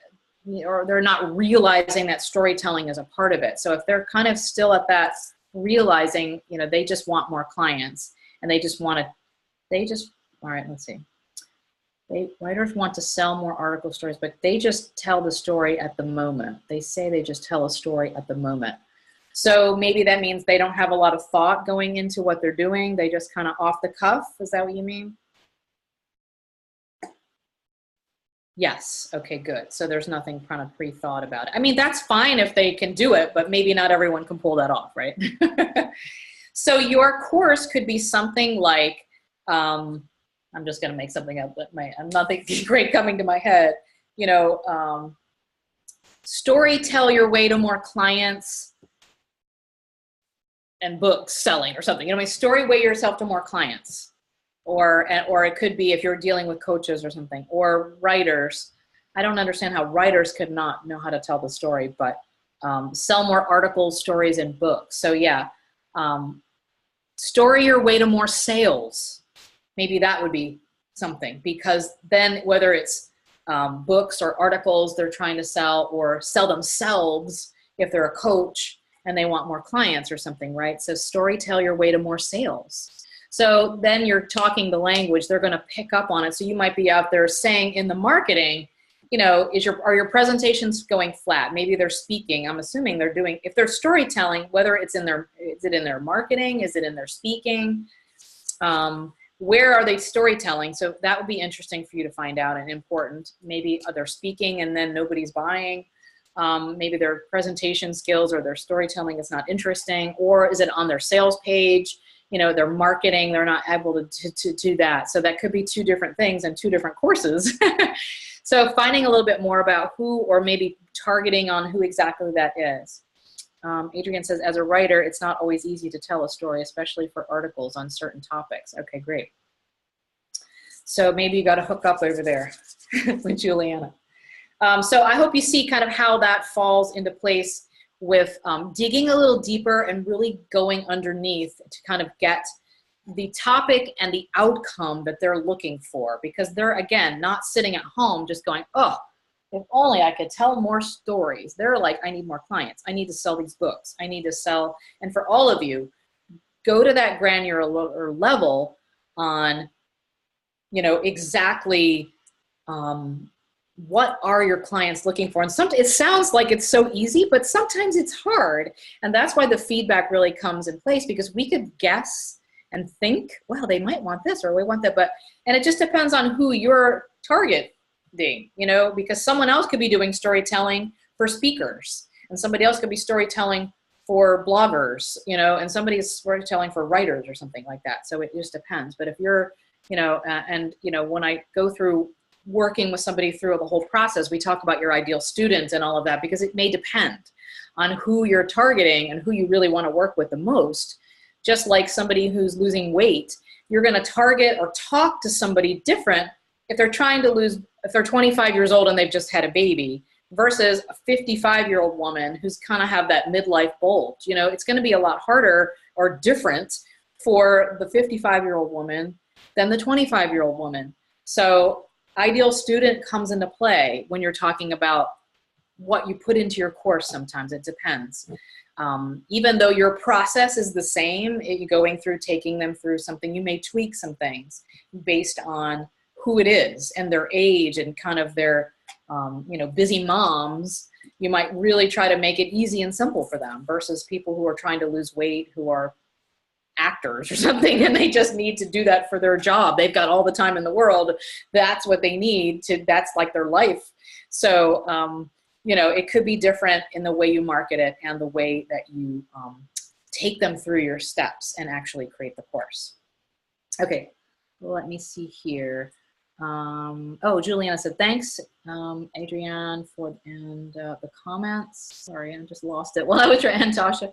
or they're not realizing that storytelling is a part of it. So if they're kind of still at that realizing, you know, they just want more clients and they just want to, all right, let's see. Writers want to sell more article stories, but they just tell the story at the moment. They say they just tell a story at the moment. So maybe that means they don't have a lot of thought going into what they're doing. They just kind of off the cuff. Is that what you mean? Yes. Okay, good. So there's nothing kind of pre-thought about it. I mean, that's fine if they can do it, but maybe not everyone can pull that off, right? So your course could be something like, I'm just going to make something up, but nothing great coming to my head. You know, story tell your way to more clients and books selling or something. You know, story way yourself to more clients. Or it could be if you're dealing with coaches or something, or writers. I don't understand how writers could not know how to tell the story, but sell more articles, stories, and books. So yeah, story your way to more sales. Maybe that would be something, because then whether it's books or articles they're trying to sell, or sell themselves if they're a coach and they want more clients or something, right? So story tell your way to more sales. So then you're talking the language, they're going to pick up on it. So you might be out there saying in the marketing, you know, are your presentations going flat? Maybe they're speaking. I'm assuming they're doing, if they're storytelling, whether it's in their, is it in their marketing? Is it in their speaking? Where are they storytelling? So that would be interesting for you to find out, and important. Maybe they're speaking and then nobody's buying. Maybe their presentation skills or their storytelling is not interesting, or is it on their sales page? You know, their marketing, they're not able to do that. So that could be two different things and two different courses. So finding a little bit more about who, or maybe targeting on who exactly that is. Adrian says, as a writer, it's not always easy to tell a story, especially for articles on certain topics. Okay, great. So maybe you got to hook up over there with Juliana. So I hope you see kind of how that falls into place with digging a little deeper and really going underneath to kind of get the topic and the outcome that they're looking for, because they're, again, not sitting at home just going, oh, if only I could tell more stories. They're like, I need more clients. I need to sell these books. I need to sell. And for all of you, go to that granular level on, you know, exactly what are your clients looking for? And sometimes it sounds like it's so easy, but sometimes it's hard. And that's why the feedback really comes in place, because we could guess and think, well, they might want this or we want that. And it just depends on who you're targeting, you know, because someone else could be doing storytelling for speakers, and somebody else could be storytelling for bloggers, you know, and somebody's storytelling for writers or something like that. So it just depends. But if you're, you know, and, you know, when I go through working with somebody through the whole process, we talk about your ideal student and all of that, because it may depend on who you're targeting and who you really want to work with the most. Just like somebody who's losing weight, you're going to target or talk to somebody different if they're trying to lose, if they're 25 years old and they've just had a baby, versus a 55-year-old woman who's kind of have that midlife bulge. You know, it's going to be a lot harder or different for the 55-year-old woman than the 25-year-old woman. So ideal student comes into play when you're talking about what you put into your course. Sometimes it depends. Even though your process is the same, going through, taking them through something, you may tweak some things based on who it is and their age and kind of their, you know, busy moms, you might really try to make it easy and simple for them versus people who are trying to lose weight, who are actors or something, and they just need to do that for their job. They've got all the time in the world. That's what they need to, that's like their life. So, you know, it could be different in the way you market it and the way that you take them through your steps and actually create the course. Okay, well, let me see here. Oh, Juliana said, thanks, Adrienne, for the comments. Sorry, I just lost it while I was trying, and Tasha.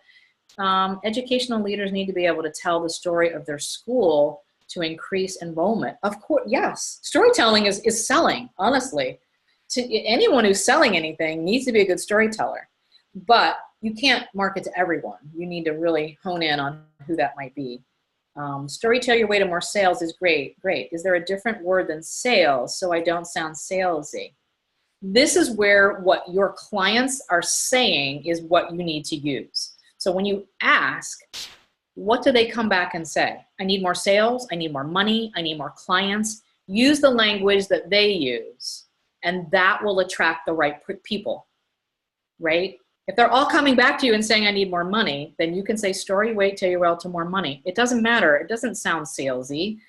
Educational leaders need to be able to tell the story of their school to increase enrollment. Of course, yes. Storytelling is selling, honestly. To anyone who's selling anything needs to be a good storyteller. But you can't market to everyone. You need to really hone in on who that might be. Storytell your way to more sales is great. Great. Is there a different word than sales so I don't sound salesy? This is where what your clients are saying is what you need to use. So when you ask, what do they come back and say? I need more sales. I need more money. I need more clients. Use the language that they use, and that will attract the right people, right? If they're all coming back to you and saying, I need more money, then you can say, story, wait till you're well to more money. It doesn't matter. It doesn't sound salesy,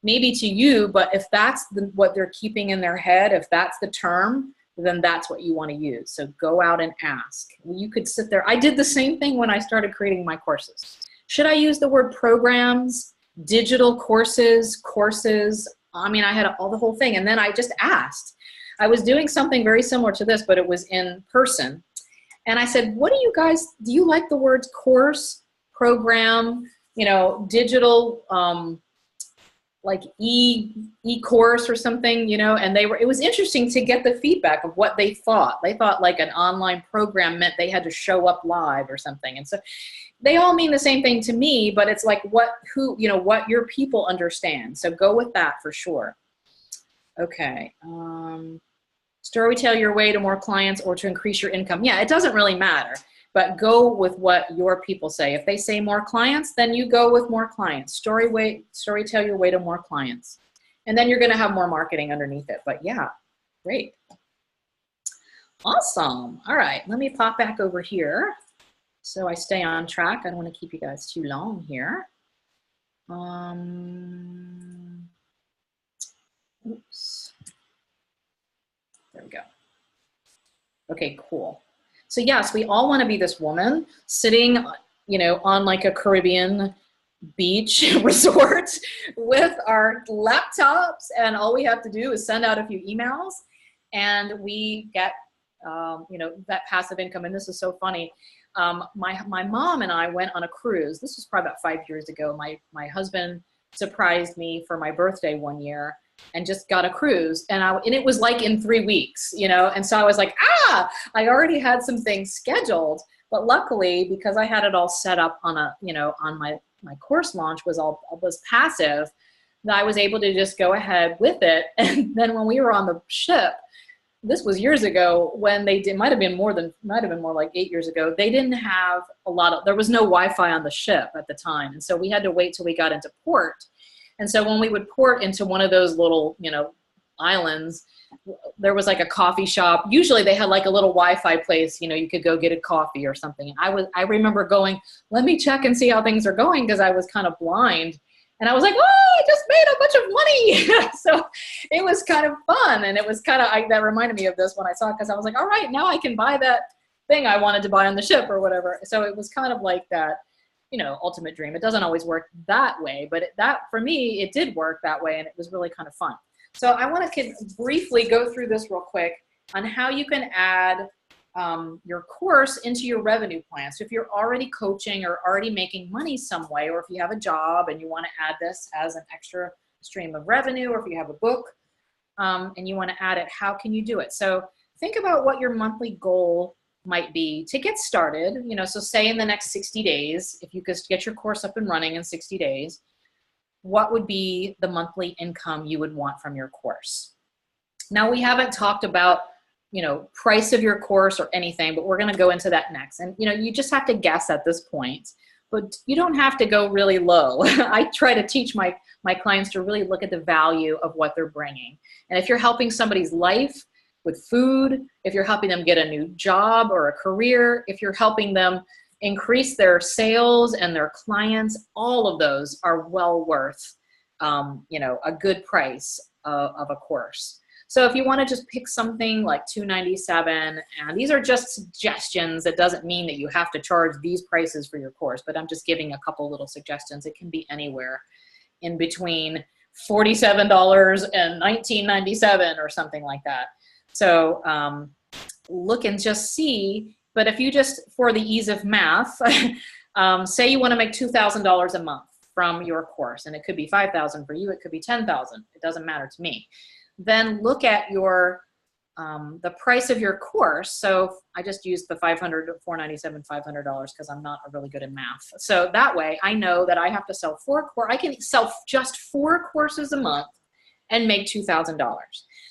maybe to you, but if that's what they're keeping in their head, if that's the term, then that's what you want to use. So go out and ask. You could sit there. I did the same thing when I started creating my courses. Should I use the word programs, digital courses? I mean, I had all the whole thing. And then I just asked. I was doing something very similar to this, but it was in person. And I said, what do you guys, do you like the words course, program, you know, digital, like e-course or something, you know? And it was interesting to get the feedback of what they thought. They thought like an online program meant they had to show up live or something. And so they all mean the same thing to me, but it's like what your people understand. So go with that for sure. Okay. Storytell your way to more clients or to increase your income. Yeah, it doesn't really matter, but go with what your people say. If they say more clients, then you go with more clients. Storytell your way to more clients. And then you're going to have more marketing underneath it. But yeah, great. Awesome. All right, let me pop back over here so I stay on track. I don't want to keep you guys too long here. Oops. There we go. Okay, cool. So yes, we all want to be this woman sitting, you know, on like a Caribbean beach resort with our laptops, and all we have to do is send out a few emails and we get, you know, that passive income. And this is so funny. My mom and I went on a cruise. This was probably about 5 years ago. My husband surprised me for my birthday one year and just got a cruise, and it was like in 3 weeks, you know, and so I was like, I already had some things scheduled, but luckily because I had it all set up on on my course launch was passive, that I was able to just go ahead with it. And then when we were on the ship, this was years ago, when they did, might have been more like 8 years ago, they didn't have there was no Wi-Fi on the ship at the time, and so we had to wait till we got into port. And so when we would port into one of those little, you know, islands, there was like a coffee shop. Usually they had like a little Wi-Fi place, you know, you could go get a coffee or something. And I remember going, let me check and see how things are going, because I was kind of blind. And I was like, oh, I just made a bunch of money. So it was kind of fun. And it was kind of, that reminded me of this when I saw it, because I was like, all right, now I can buy that thing I wanted to buy on the ship or whatever. So it was kind of like that, you know, ultimate dream. It doesn't always work that way, but for me, it did work that way, and it was really kind of fun. So I want to briefly go through this real quick on how you can add your course into your revenue plan. So if you're already coaching or already making money some way, or if you have a job and you want to add this as an extra stream of revenue, or if you have a book and you want to add it, how can you do it? So think about what your monthly goal might be to get started, you know, so say in the next 60 days, if you could get your course up and running in 60 days, what would be the monthly income you would want from your course? Now, we haven't talked about, you know, price of your course or anything, but we're going to go into that next. And, you know, you just have to guess at this point but you don't have to go really low. I try to teach my clients to really look at the value of what they're bringing. And if you're helping somebody's life with food, if you're helping them get a new job or a career, if you're helping them increase their sales and their clients, all of those are well worth, a good price of a course. So if you want to just pick something like $297, and these are just suggestions, it doesn't mean that you have to charge these prices for your course, but I'm just giving a couple little suggestions. It can be anywhere in between $47 and $19.97 or something like that. So look and just see. But if you just, for the ease of math, say you want to make $2,000 a month from your course, and it could be $5,000 for you, it could be $10,000. It doesn't matter to me. Then look at your the price of your course. So I just used the $497, $500 because I'm not really good at math. So that way I know that I have to sell I can sell just 4 courses a month and make $2,000.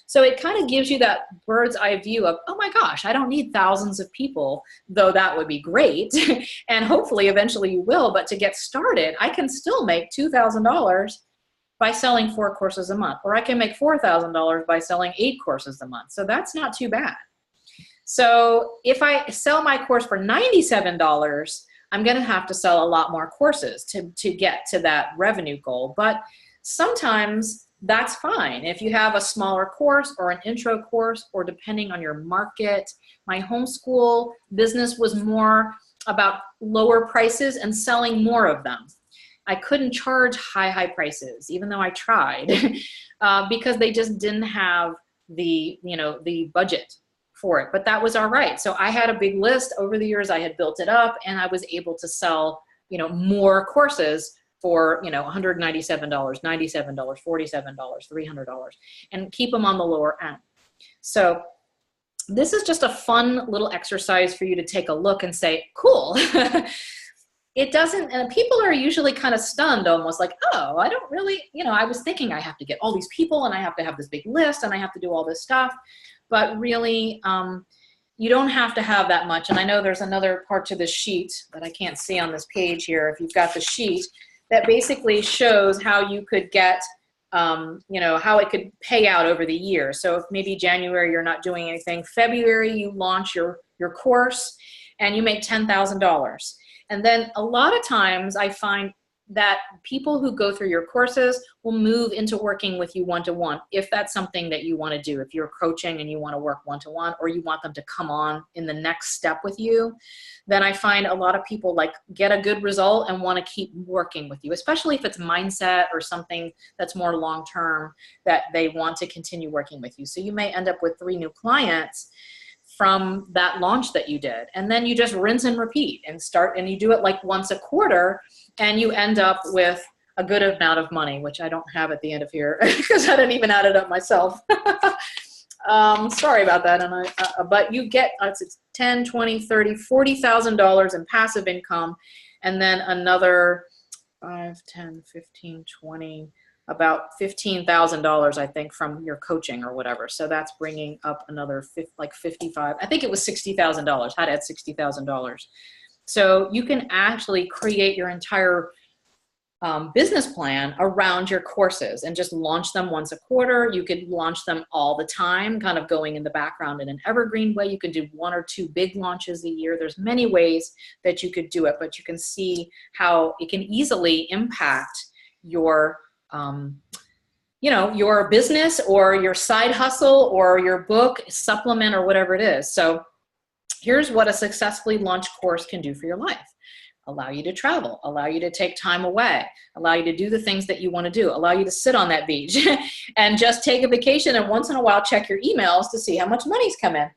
So it kind of gives you that bird's eye view of, oh my gosh, I don't need thousands of people, though that would be great. And hopefully eventually you will, but to get started, I can still make $2,000 by selling 4 courses a month, or I can make $4,000 by selling 8 courses a month. So that's not too bad. So if I sell my course for $97, I'm gonna have to sell a lot more courses to get to that revenue goal. But sometimes that's fine. If you have a smaller course or an intro course, or depending on your market. My homeschool business was more about lower prices and selling more of them. I couldn't charge high prices, even though I tried, because they just didn't have the budget for it. But that was all right. So I had a big list. Over the years, I had built it up, and I was able to sell, more courses for, $197, $97, $47, $300, and keep them on the lower end. So this is just a fun little exercise for you to take a look and say, cool. It doesn't, and people are usually kind of stunned, almost like, oh, I don't really, I was thinking I have to get all these people and I have to have this big list and I have to do all this stuff. But really, you don't have to have that much. And I know there's another part to this sheet that I can't see on this page here. If you've got the sheet that basically shows how you could get, how it could pay out over the year. So if maybe January you're not doing anything, February you launch your course and you make $10,000. And then a lot of times I find that people who go through your courses will move into working with you one-to-one, if that's something that you want to do. If you're coaching and you want to work one-to-one, or you want them to come on in the next step with you, then I find a lot of people get a good result and want to keep working with you, especially if it's mindset or something that's more long-term that they want to continue working with you. So you may end up with 3 new clients from that launch that you did. And then you just rinse and repeat and you do it like once a quarter, and you end up with a good amount of money, which I don't have at the end of here because I didn't even add it up myself. Sorry about that. And but you get it's $10, $20, $30, $40,000 in passive income, and then another 5, 10, 15, 20, about $15,000, I think, from your coaching or whatever. So that's bringing up another 55. I think it was $60,000. Had to add $60,000. So you can actually create your entire business plan around your courses and just launch them once a quarter. You could launch them all the time, kind of going in the background in an evergreen way. You could do 1 or 2 big launches a year. There's many ways that you could do it, but you can see how it can easily impact your your business or your side hustle or your book, supplement, or whatever it is. So here's what a successfully launched course can do for your life. Allow you to travel, allow you to take time away, allow you to do the things that you want to do, allow you to sit on that beach and just take a vacation and once in a while check your emails to see how much money's come in.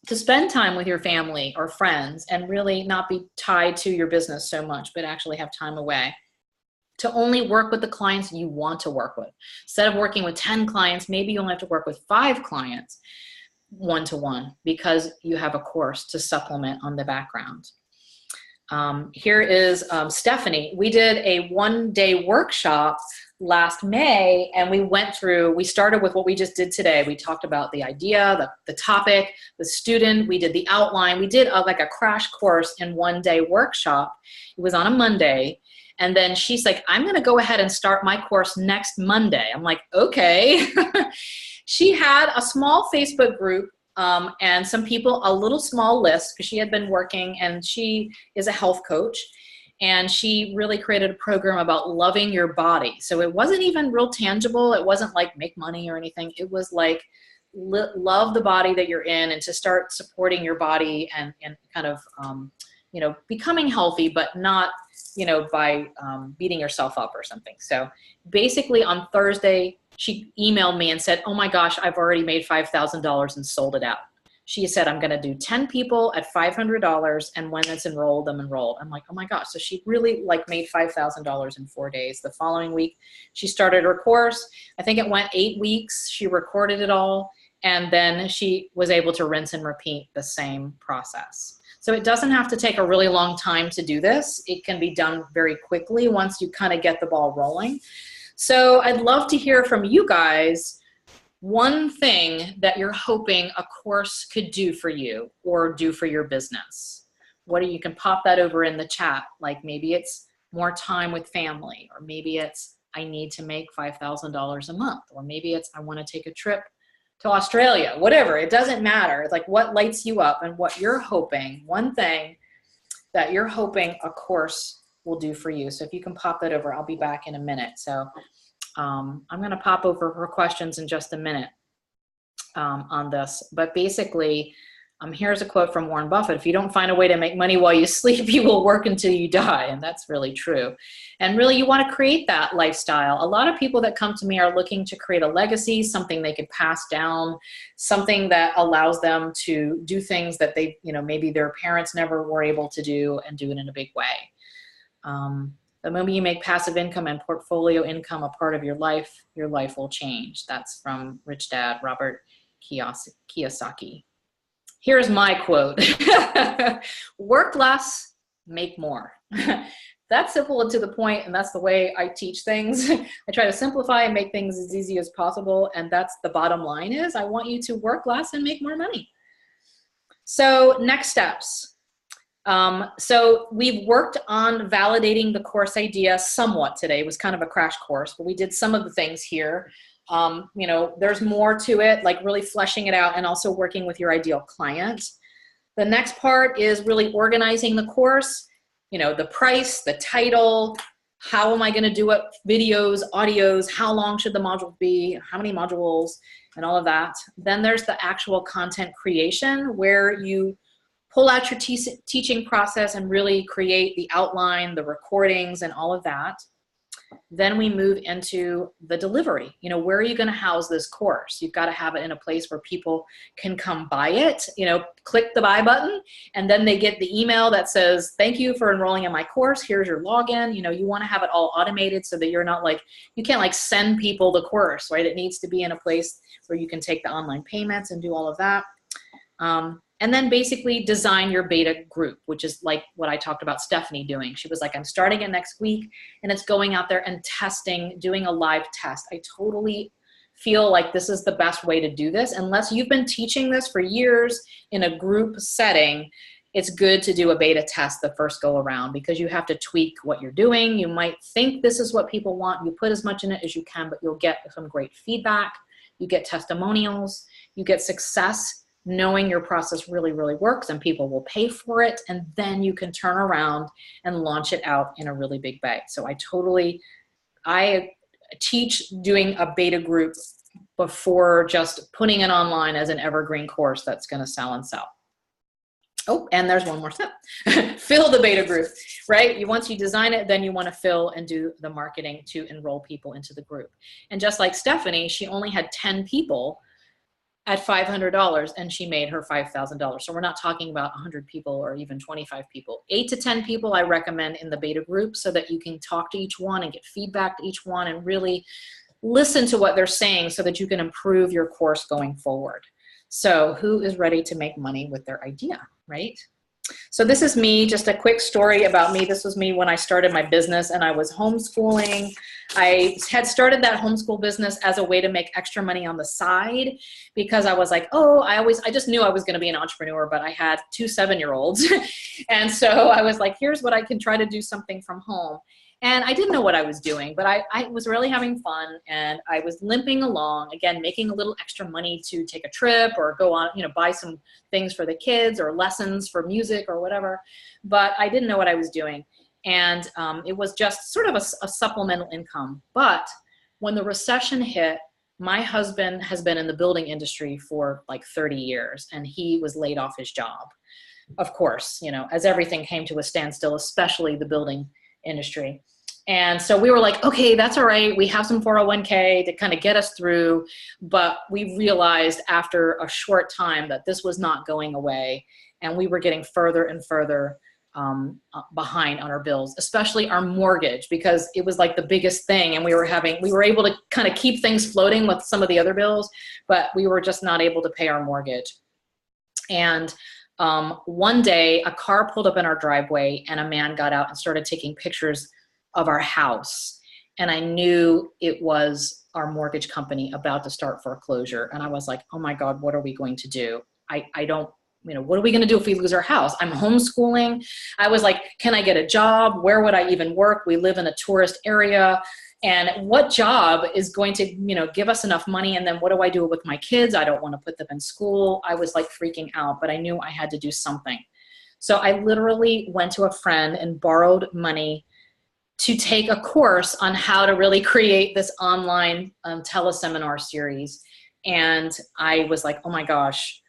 To spend time with your family or friends and really not be tied to your business so much, but actually have time away. To only work with the clients you want to work with. Instead of working with 10 clients, maybe you only have to work with 5 clients one-to-one because you have a course to supplement on the background. Here is Stephanie. We did a 1-day workshop last May, and we started with what we just did today. We talked about the idea, the topic, the student, we did the outline, we did like a crash course in 1-day workshop. It was on a Monday. And then she's like, I'm going to go ahead and start my course next Monday. I'm like, okay. She had a small Facebook group and some people, a little small list, because she had been working, and she is a health coach. And she really created a program about loving your body. So it wasn't even real tangible. It wasn't like make money or anything. It was like love the body that you're in, and to start supporting your body and kind of, you know, becoming healthy, but not, you know, by beating yourself up or something. So basically on Thursday, she emailed me and said, oh my gosh, I've already made $5,000 and sold it out. She said, I'm going to do 10 people at $500, and when it's enrolled, I'm enrolled. I'm like, oh my gosh. So she really like made $5,000 in 4 days. The following week, she started her course. I think it went 8 weeks. She recorded it all, and then she was able to rinse and repeat the same process. So it doesn't have to take a really long time to do this. It can be done very quickly once you kind of get the ball rolling. So I'd love to hear from you guys one thing that you're hoping a course could do for you or do for your business. You can pop that over in the chat. Like maybe it's more time with family, or maybe it's I need to make $5,000 a month, or maybe it's I want to take a trip to Australia, whatever. It doesn't matter. It's like what lights you up and what you're hoping, one thing that you're hoping a course will do for you. So if you can pop that over, I'll be back in a minute. So I'm going to pop over her questions in just a minute on this. But basically, here's a quote from Warren Buffett. If you don't find a way to make money while you sleep, you will work until you die. And that's really true. And really, you want to create that lifestyle. A lot of people that come to me are looking to create a legacy, something they could pass down, something that allows them to do things that they, you know, maybe their parents never were able to do, and do it in a big way. The moment you make passive income and portfolio income a part of your life will change. That's from Rich Dad, Robert Kiyosaki. Here's my quote. Work less, make more. That's simple and to the point, and that's the way I teach things. I try to simplify and make things as easy as possible, and that's the bottom line is I want you to work less and make more money. So next steps. So we've worked on validating the course idea somewhat today. It was kind of a crash course, but we did some of the things here. You know, there's more to it, like really fleshing it out and also working with your ideal client. The next part is really organizing the course, you know, the price, the title, how am I going to do it, videos, audios, how long should the module be, how many modules, and all of that. Then there's the actual content creation, where you pull out your teaching process and really create the outline, the recordings, and all of that. Then we move into the delivery. You know, where are you going to house this course? You've got to have it in a place where people can come buy it, you know, click the buy button, and then they get the email that says, thank you for enrolling in my course. Here's your login. You know, you want to have it all automated so that you're not like, you can't like send people the course, right? It needs to be in a place where you can take the online payments and do all of that. And then basically design your beta group, which is like what I talked about Stephanie doing. She was like, I'm starting it next week, and it's going out there and testing, doing a live test. I totally feel like this is the best way to do this. Unless you've been teaching this for years in a group setting, it's good to do a beta test the first go around, because you have to tweak what you're doing. You might think this is what people want. You put as much in it as you can, but you'll get some great feedback. You get testimonials. You get success knowing your process really, really works, and people will pay for it, and then you can turn around and launch it out in a really big way. So I teach doing a beta group before just putting it online as an evergreen course that's going to sell and sell. Oh, and there's one more step. Fill the beta group, right? Once you design it, then you want to fill and do the marketing to enroll people into the group. And just like Stephanie, she only had 10 people at $500, and she made her $5,000. So we're not talking about 100 people or even 25 people. 8 to 10 people I recommend in the beta group, so that you can talk to each one and get feedback to each one and really listen to what they're saying so that you can improve your course going forward. So who is ready to make money with their idea, right? So this is me, just a quick story about me. This was me when I started my business and I was homeschooling. I had started that homeschool business as a way to make extra money on the side because I was like, oh, I just knew I was going to be an entrepreneur, but I had 2 7-year-olds. And so I was like, here's what I can try to do something from home. And I didn't know what I was doing, but I was really having fun, and I was limping along, again, making a little extra money to take a trip or go on, buy some things for the kids or lessons for music or whatever. But I didn't know what I was doing. And it was just sort of a supplemental income. But when the recession hit, my husband has been in the building industry for like 30 years, and he was laid off his job. Of course, as everything came to a standstill, especially the building industry. And so we were like, okay, that's all right. We have some 401k to kind of get us through. But we realized after a short time that this was not going away. And we were getting further and further behind on our bills, especially our mortgage, because it was like the biggest thing. And we were able to kind of keep things floating with some of the other bills, but we were just not able to pay our mortgage. And one day a car pulled up in our driveway and a man got out and started taking pictures of our house. And I knew it was our mortgage company about to start foreclosure. And I was like, oh my God, what are we going to do? I don't, what are we going to do if we lose our house? I'm homeschooling. I was like, can I get a job? Where would I even work? We live in a tourist area. And what job is going to, give us enough money? And then what do I do with my kids? I don't want to put them in school. I was like freaking out, but I knew I had to do something. So I literally went to a friend and borrowed money to take a course on how to really create this online teleseminar series. And I was like, oh my gosh,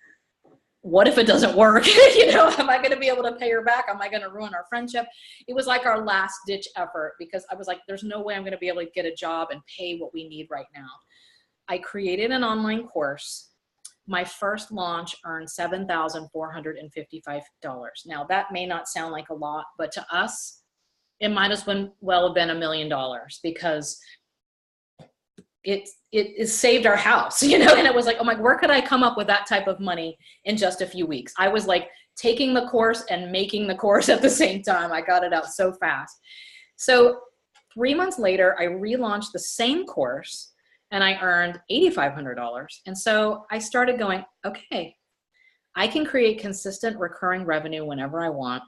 what if it doesn't work? Am I going to be able to pay her back? Am I going to ruin our friendship? It was like our last ditch effort, because I was like, there's no way I'm going to be able to get a job and pay what we need right now. I created an online course. My first launch earned $7,455. Now that may not sound like a lot, but to us, it might as well have been $1 million, because it saved our house, and it was like, oh my, where could I come up with that type of money in just a few weeks? I was like taking the course and making the course at the same time. I got it out so fast. So 3 months later, I relaunched the same course and I earned $8,500. And so I started going, okay, I can create consistent recurring revenue whenever I want.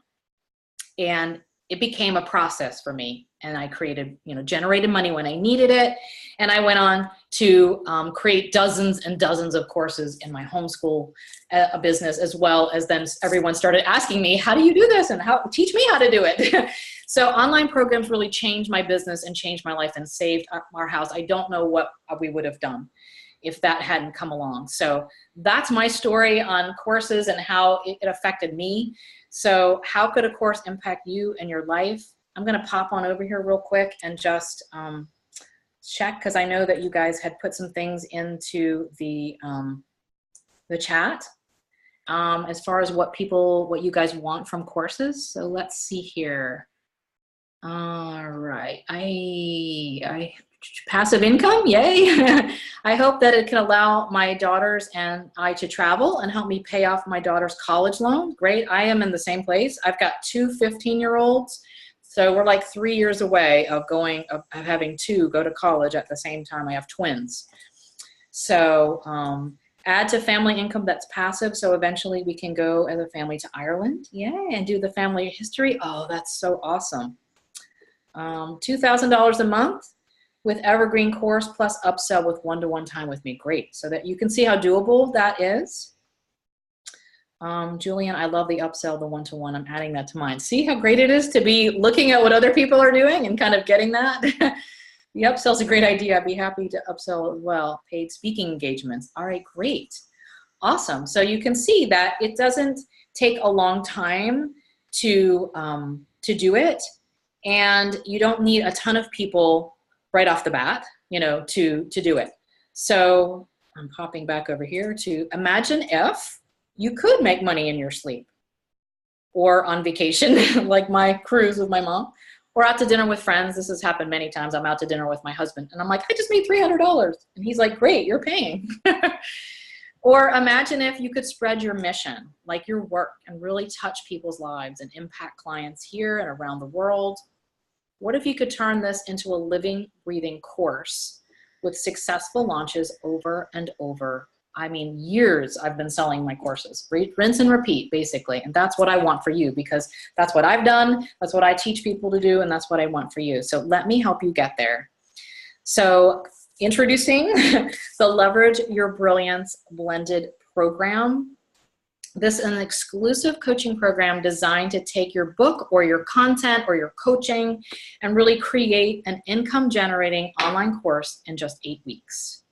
And it became a process for me. And I created, generated money when I needed it. And I went on to create dozens and dozens of courses in my homeschool business, as well as then everyone started asking me, how do you do this? And teach me how to do it. So online programs really changed my business and changed my life and saved our house. I don't know what we would have done if that hadn't come along. So that's my story on courses and how it affected me. So how could a course impact you and your life? I'm going to pop on over here real quick and just check, because I know that you guys had put some things into the chat as far as what you guys want from courses. So let's see here. All right. I passive income, yay. I hope that it can allow my daughters and I to travel and help me pay off my daughter's college loan. Great. I am in the same place. I've got 2 15-year-olds. So we're like 3 years away of having 2 go to college at the same time. I have twins. So add to family income that's passive. So eventually we can go as a family to Ireland. Yay. And do the family history. Oh, that's so awesome. $2,000 a month with evergreen course plus upsell with one-to-one time with me. Great. So that you can see how doable that is. Julian, I love the upsell, the one-to-one. I'm adding that to mine. See how great it is to be looking at what other people are doing and kind of getting that? The upsell is a great idea. I'd be happy to upsell as well. Paid speaking engagements. All right, great. Awesome. So you can see that it doesn't take a long time to do it. And you don't need a ton of people right off the bat, to do it. So I'm popping back over here to imagine if you could make money in your sleep or on vacation, like my cruise with my mom, or out to dinner with friends. This has happened many times. I'm out to dinner with my husband and I'm like, I just made $300. And he's like, great, you're paying. Or imagine if you could spread your mission, like your work, and really touch people's lives and impact clients here and around the world. What if you could turn this into a living, breathing course with successful launches over and over? I mean, years I've been selling my courses, rinse and repeat, basically. And that's what I want for you, because that's what I've done, that's what I teach people to do, and that's what I want for you. So let me help you get there. So introducing the Leverage Your Brilliance blended program. This is an exclusive coaching program designed to take your book or your content or your coaching and really create an income generating online course in just 8 weeks.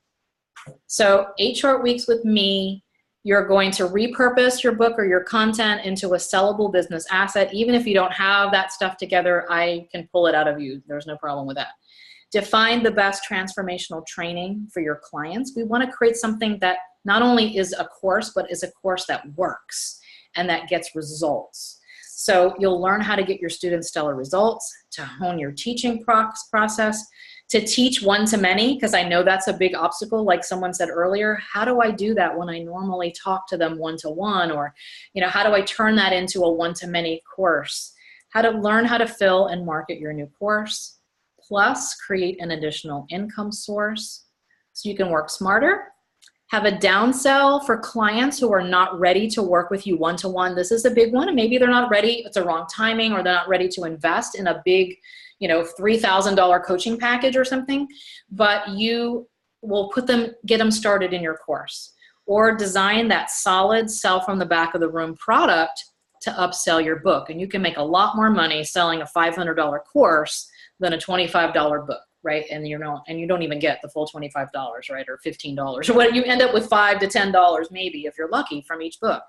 So 8 short weeks with me, you're going to repurpose your book or your content into a sellable business asset. Even if you don't have that stuff together, I can pull it out of you. There's no problem with that. Define the best transformational training for your clients. We want to create something that not only is a course, but is a course that works and that gets results. So you'll learn how to get your students stellar results, to hone your teaching process, to teach one-to-many, because I know that's a big obstacle. Like someone said earlier, how do I do that when I normally talk to them one-to-one? Or, how do I turn that into a one-to-many course? How to learn how to fill and market your new course, plus create an additional income source so you can work smarter. Have a downsell for clients who are not ready to work with you one-to-one. This is a big one, and maybe they're not ready, it's the wrong timing, or they're not ready to invest in a big, $3,000 coaching package or something, but you will get them started in your course, or design that solid sell from the back of the room product to upsell your book. And you can make a lot more money selling a $500 course than a $25 book. Right? And you don't even get the full $25, right? Or $15, or what, you end up with $5 to $10 maybe if you're lucky from each book.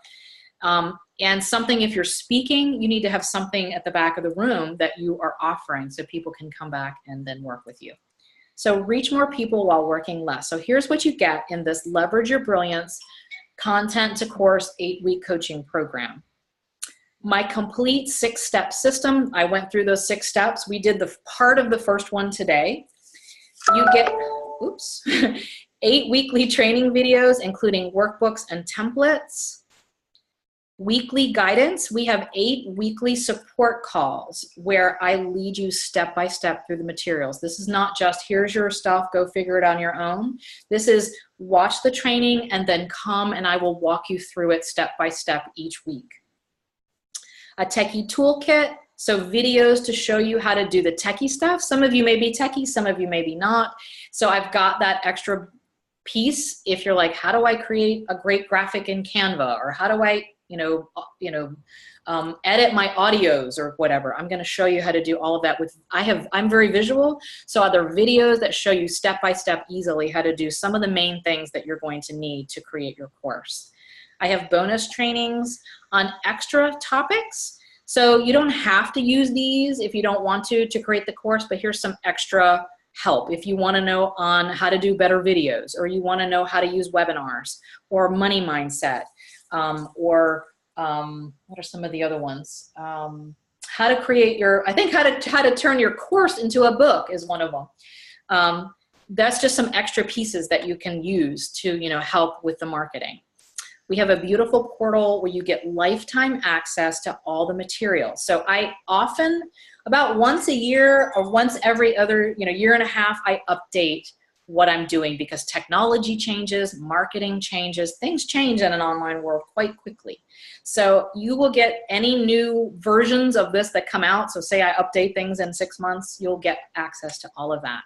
And something, if you're speaking, you need to have something at the back of the room that you are offering so people can come back and then work with you. So reach more people while working less. So here's what you get in this Leverage Your Brilliance content to course 8-week coaching program. My complete 6-step system. I went through those 6 steps. We did the part of the first one today. You get, 8 weekly training videos, including workbooks and templates. Weekly guidance. We have 8 weekly support calls where I lead you step by step through the materials. This is not just, here's your stuff, go figure it on your own. This is watch the training and then come and I will walk you through it step by step each week. A techie toolkit, so videos to show you how to do the techie stuff. Some of you may be techie, some of you may be not. So I've got that extra piece if you're like, how do I create a great graphic in Canva? Or how do I, edit my audios or whatever. I'm going to show you how to do all of that I'm very visual. So are there videos that show you step by step easily how to do some of the main things that you're going to need to create your course. I have bonus trainings on extra topics. So you don't have to use these if you don't want to create the course, but here's some extra help. If you want to know on how to do better videos, or you want to know how to use webinars, or money mindset, what are some of the other ones? How to create how to turn your course into a book is one of them. That's just some extra pieces that you can use to, help with the marketing. We have a beautiful portal where you get lifetime access to all the materials. So I often, about once a year or once every other year and a half, I update what I'm doing because technology changes, marketing changes, things change in an online world quite quickly. So you will get any new versions of this that come out. So say I update things in 6 months, you'll get access to all of that.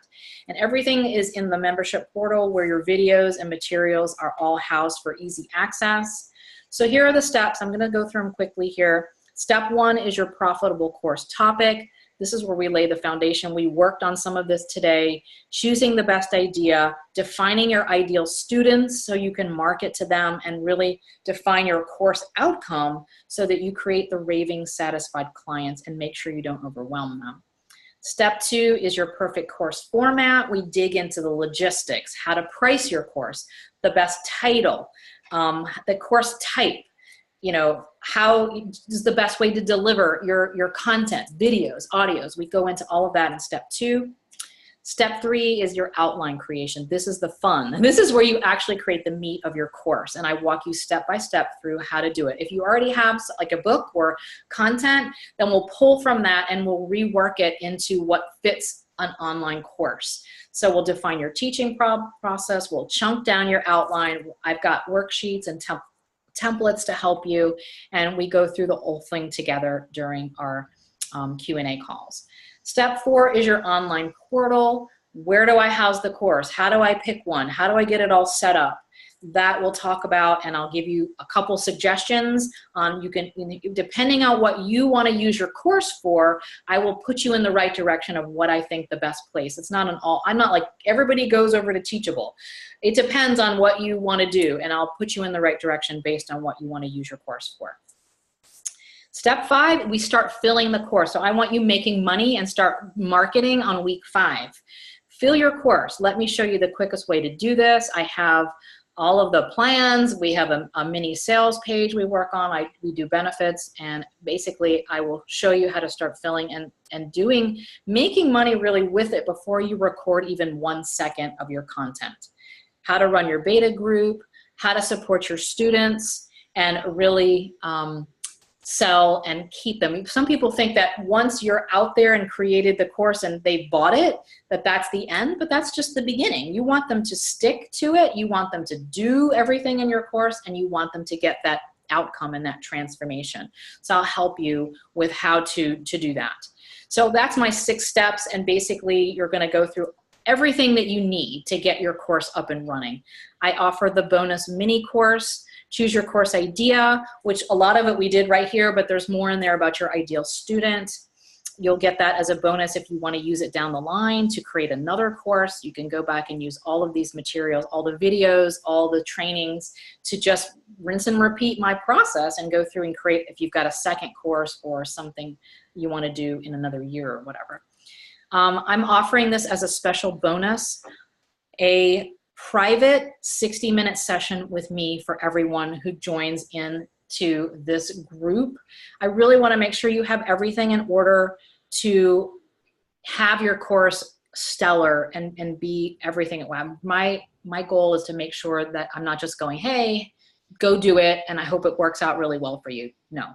And everything is in the membership portal where your videos and materials are all housed for easy access. So here are the steps. I'm going to go through them quickly here. Step 1 is your profitable course topic. This is where we lay the foundation. We worked on some of this today, choosing the best idea, defining your ideal students so you can market to them and really define your course outcome so that you create the raving satisfied clients and make sure you don't overwhelm them. Step 2 is your perfect course format. We dig into the logistics, how to price your course, the best title, the course type, how is the best way to deliver your content, videos, audios. We go into all of that in step 2. Step 3 is your outline creation. This is the fun. This is where you actually create the meat of your course, and I walk you step by step through how to do it. If you already have like a book or content, then we'll pull from that and we'll rework it into what fits an online course. So we'll define your teaching process, we'll chunk down your outline. I've got worksheets and templates to help you, and we go through the whole thing together during our Q&A calls. Step 4 is your online portal. Where do I house the course? How do I pick one? How do I get it all set up? That we'll talk about, and I'll give you a couple suggestions. You can, depending on what you want to use your course for, I will put you in the right direction of what I think the best place. It's not an all, I'm not like everybody goes over to Teachable. It depends on what you want to do, and I'll put you in the right direction based on what you want to use your course for. Step 5, we start filling the course. So I want you making money and start marketing on week 5. Fill your course. Let me show you the quickest way to do this. I have all of the plans. We have a mini sales page we work on. We do benefits, and basically I will show you how to start filling and making money really with it before you record even 1 second of your content. How to run your beta group, how to support your students, and really sell and keep them. Some people think that once you're out there and created the course and they bought it, that's the end, but that's just the beginning. You want them to stick to it, you want them to do everything in your course, and you want them to get that outcome and that transformation. So I'll help you with how to do that. So that's my 6 steps, and basically you're going to go through everything that you need to get your course up and running. I offer the bonus mini course, Choose Your Course Idea, which a lot of it we did right here, but there's more in there about your ideal student. You'll get that as a bonus if you want to use it down the line to create another course. You can go back and use all of these materials, all the videos, all the trainings, to just rinse and repeat my process and go through and create if you've got a second course or something you want to do in another year or whatever. I'm offering this as a special bonus, a private 60-minute session with me for everyone who joins into this group. I really want to make sure you have everything in order to have your course stellar and be everything. My goal is to make sure that I'm not just going, hey, go do it, and I hope it works out really well for you. No.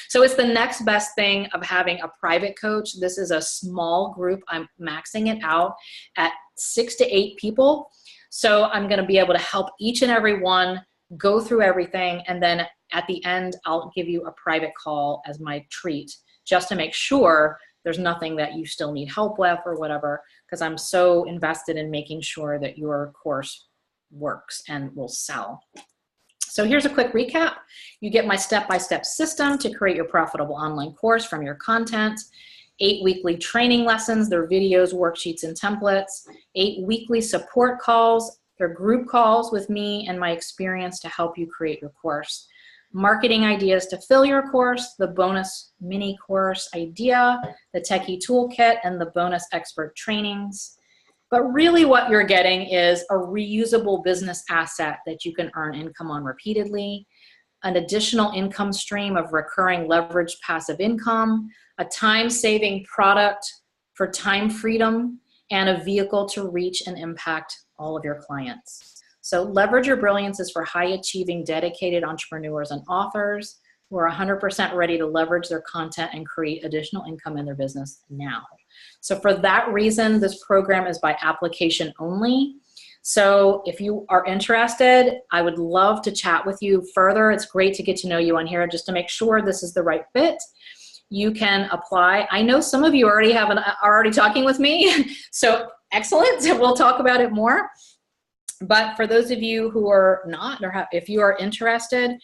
So it's the next best thing of having a private coach. This is a small group. I'm maxing it out at 6 to 8 people. So I'm going to be able to help each and every one go through everything, and then at the end, I'll give you a private call as my treat, just to make sure there's nothing that you still need help with or whatever, because I'm so invested in making sure that your course works and will sell. So here's a quick recap. You get my step-by-step system to create your profitable online course from your content. 8 weekly training lessons, their videos, worksheets, and templates. 8 weekly support calls, they're group calls with me and my experience to help you create your course. Marketing ideas to fill your course, the bonus mini course idea, the techie toolkit, and the bonus expert trainings. But really what you're getting is a reusable business asset that you can earn income on repeatedly, an additional income stream of recurring leveraged passive income, a time-saving product for time freedom, and a vehicle to reach and impact all of your clients. So Leverage Your Brilliance is for high-achieving, dedicated entrepreneurs and authors who are 100% ready to leverage their content and create additional income in their business now. So for that reason, this program is by application only. So if you are interested, I would love to chat with you further. It's great to get to know you on here just to make sure this is the right fit. You can apply. I know some of you already are already talking with me, so excellent. We'll talk about it more. But for those of you who are not, or if you are interested,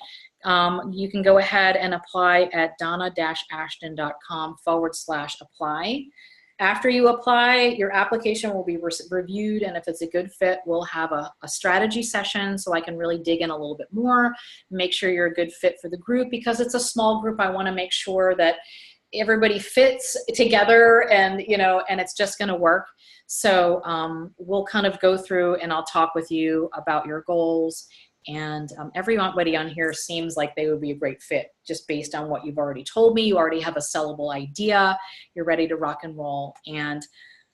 you can go ahead and apply at donna-ashton.com/apply. After you apply, your application will be reviewed, and if it's a good fit, we'll have a strategy session so I can really dig in a little bit more, make sure you're a good fit for the group. Because it's a small group, I want to make sure that everybody fits together and, and it's just going to work. So we'll kind of go through and I'll talk with you about your goals. And everybody on here seems like they would be a great fit just based on what you've already told me. You already have a sellable idea. You're ready to rock and roll. And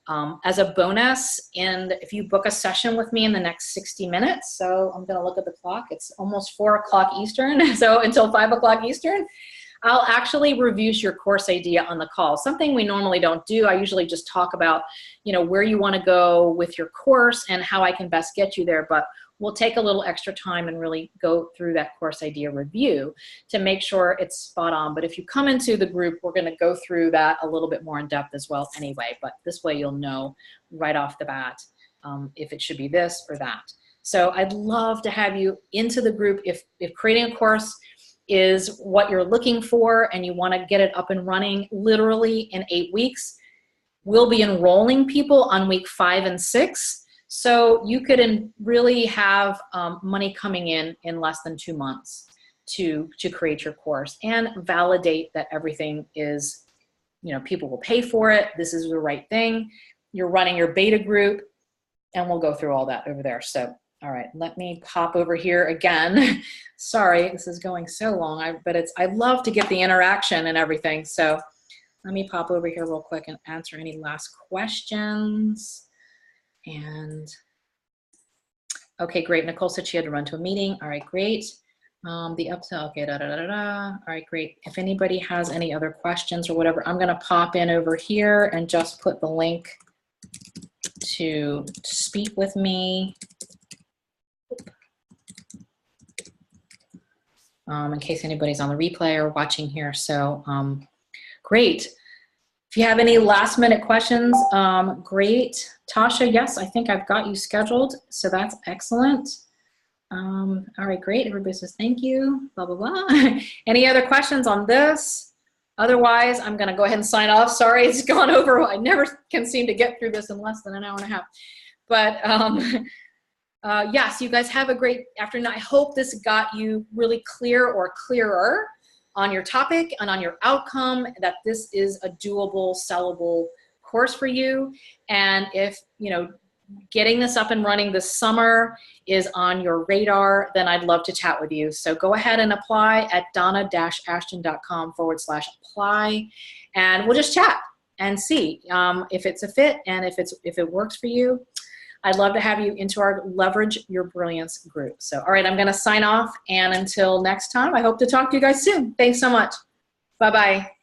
as a bonus, and if you book a session with me in the next 60 minutes, so I'm going to look at the clock, it's almost 4 o'clock Eastern, so until 5 o'clock Eastern, I'll actually review your course idea on the call. Something we normally don't do. I usually just talk about, you know, where you want to go with your course and how I can best get you there, but we'll take a little extra time and really go through that course idea review to make sure it's spot on. But if you come into the group, we're going to go through that a little bit more in depth as well anyway, but this way you'll know right off the bat if it should be this or that. So I'd love to have you into the group if creating a course is what you're looking for and you want to get it up and running literally in 8 weeks. We'll be enrolling people on week 5 and 6. So you could really have money coming in less than 2 months to create your course and validate that everything is, you know, people will pay for it. This is the right thing. You're running your beta group, and we'll go through all that over there. So, all right, let me pop over here again. Sorry, this is going so long, but I love to get the interaction and everything. So let me pop over here real quick and answer any last questions. And okay, great. Nicole said she had to run to a meeting. All right, great. The upsell, okay, All right, great. If anybody has any other questions or whatever, I'm gonna pop in over here and just put the link to speak with me. In case anybody's on the replay or watching here. So great. If you have any last minute questions, great. Tasha, yes, I think I've got you scheduled, so that's excellent. All right, great. Everybody says thank you, blah, blah, blah. Any other questions on this? Otherwise, I'm gonna go ahead and sign off. Sorry, it's gone over. I never can seem to get through this in less than an hour and a half. But yes, you guys have a great afternoon. I hope this got you really clear or clearer on your topic and on your outcome, that this is a doable, sellable course for you. And if, you know, getting this up and running this summer is on your radar, then I'd love to chat with you. So go ahead and apply at donna-ashton.com/apply, and we'll just chat and see if it's a fit and if it works for you. I'd love to have you into our Leverage Your Brilliance group. So, all right, I'm going to sign off. And until next time, I hope to talk to you guys soon. Thanks so much. Bye-bye.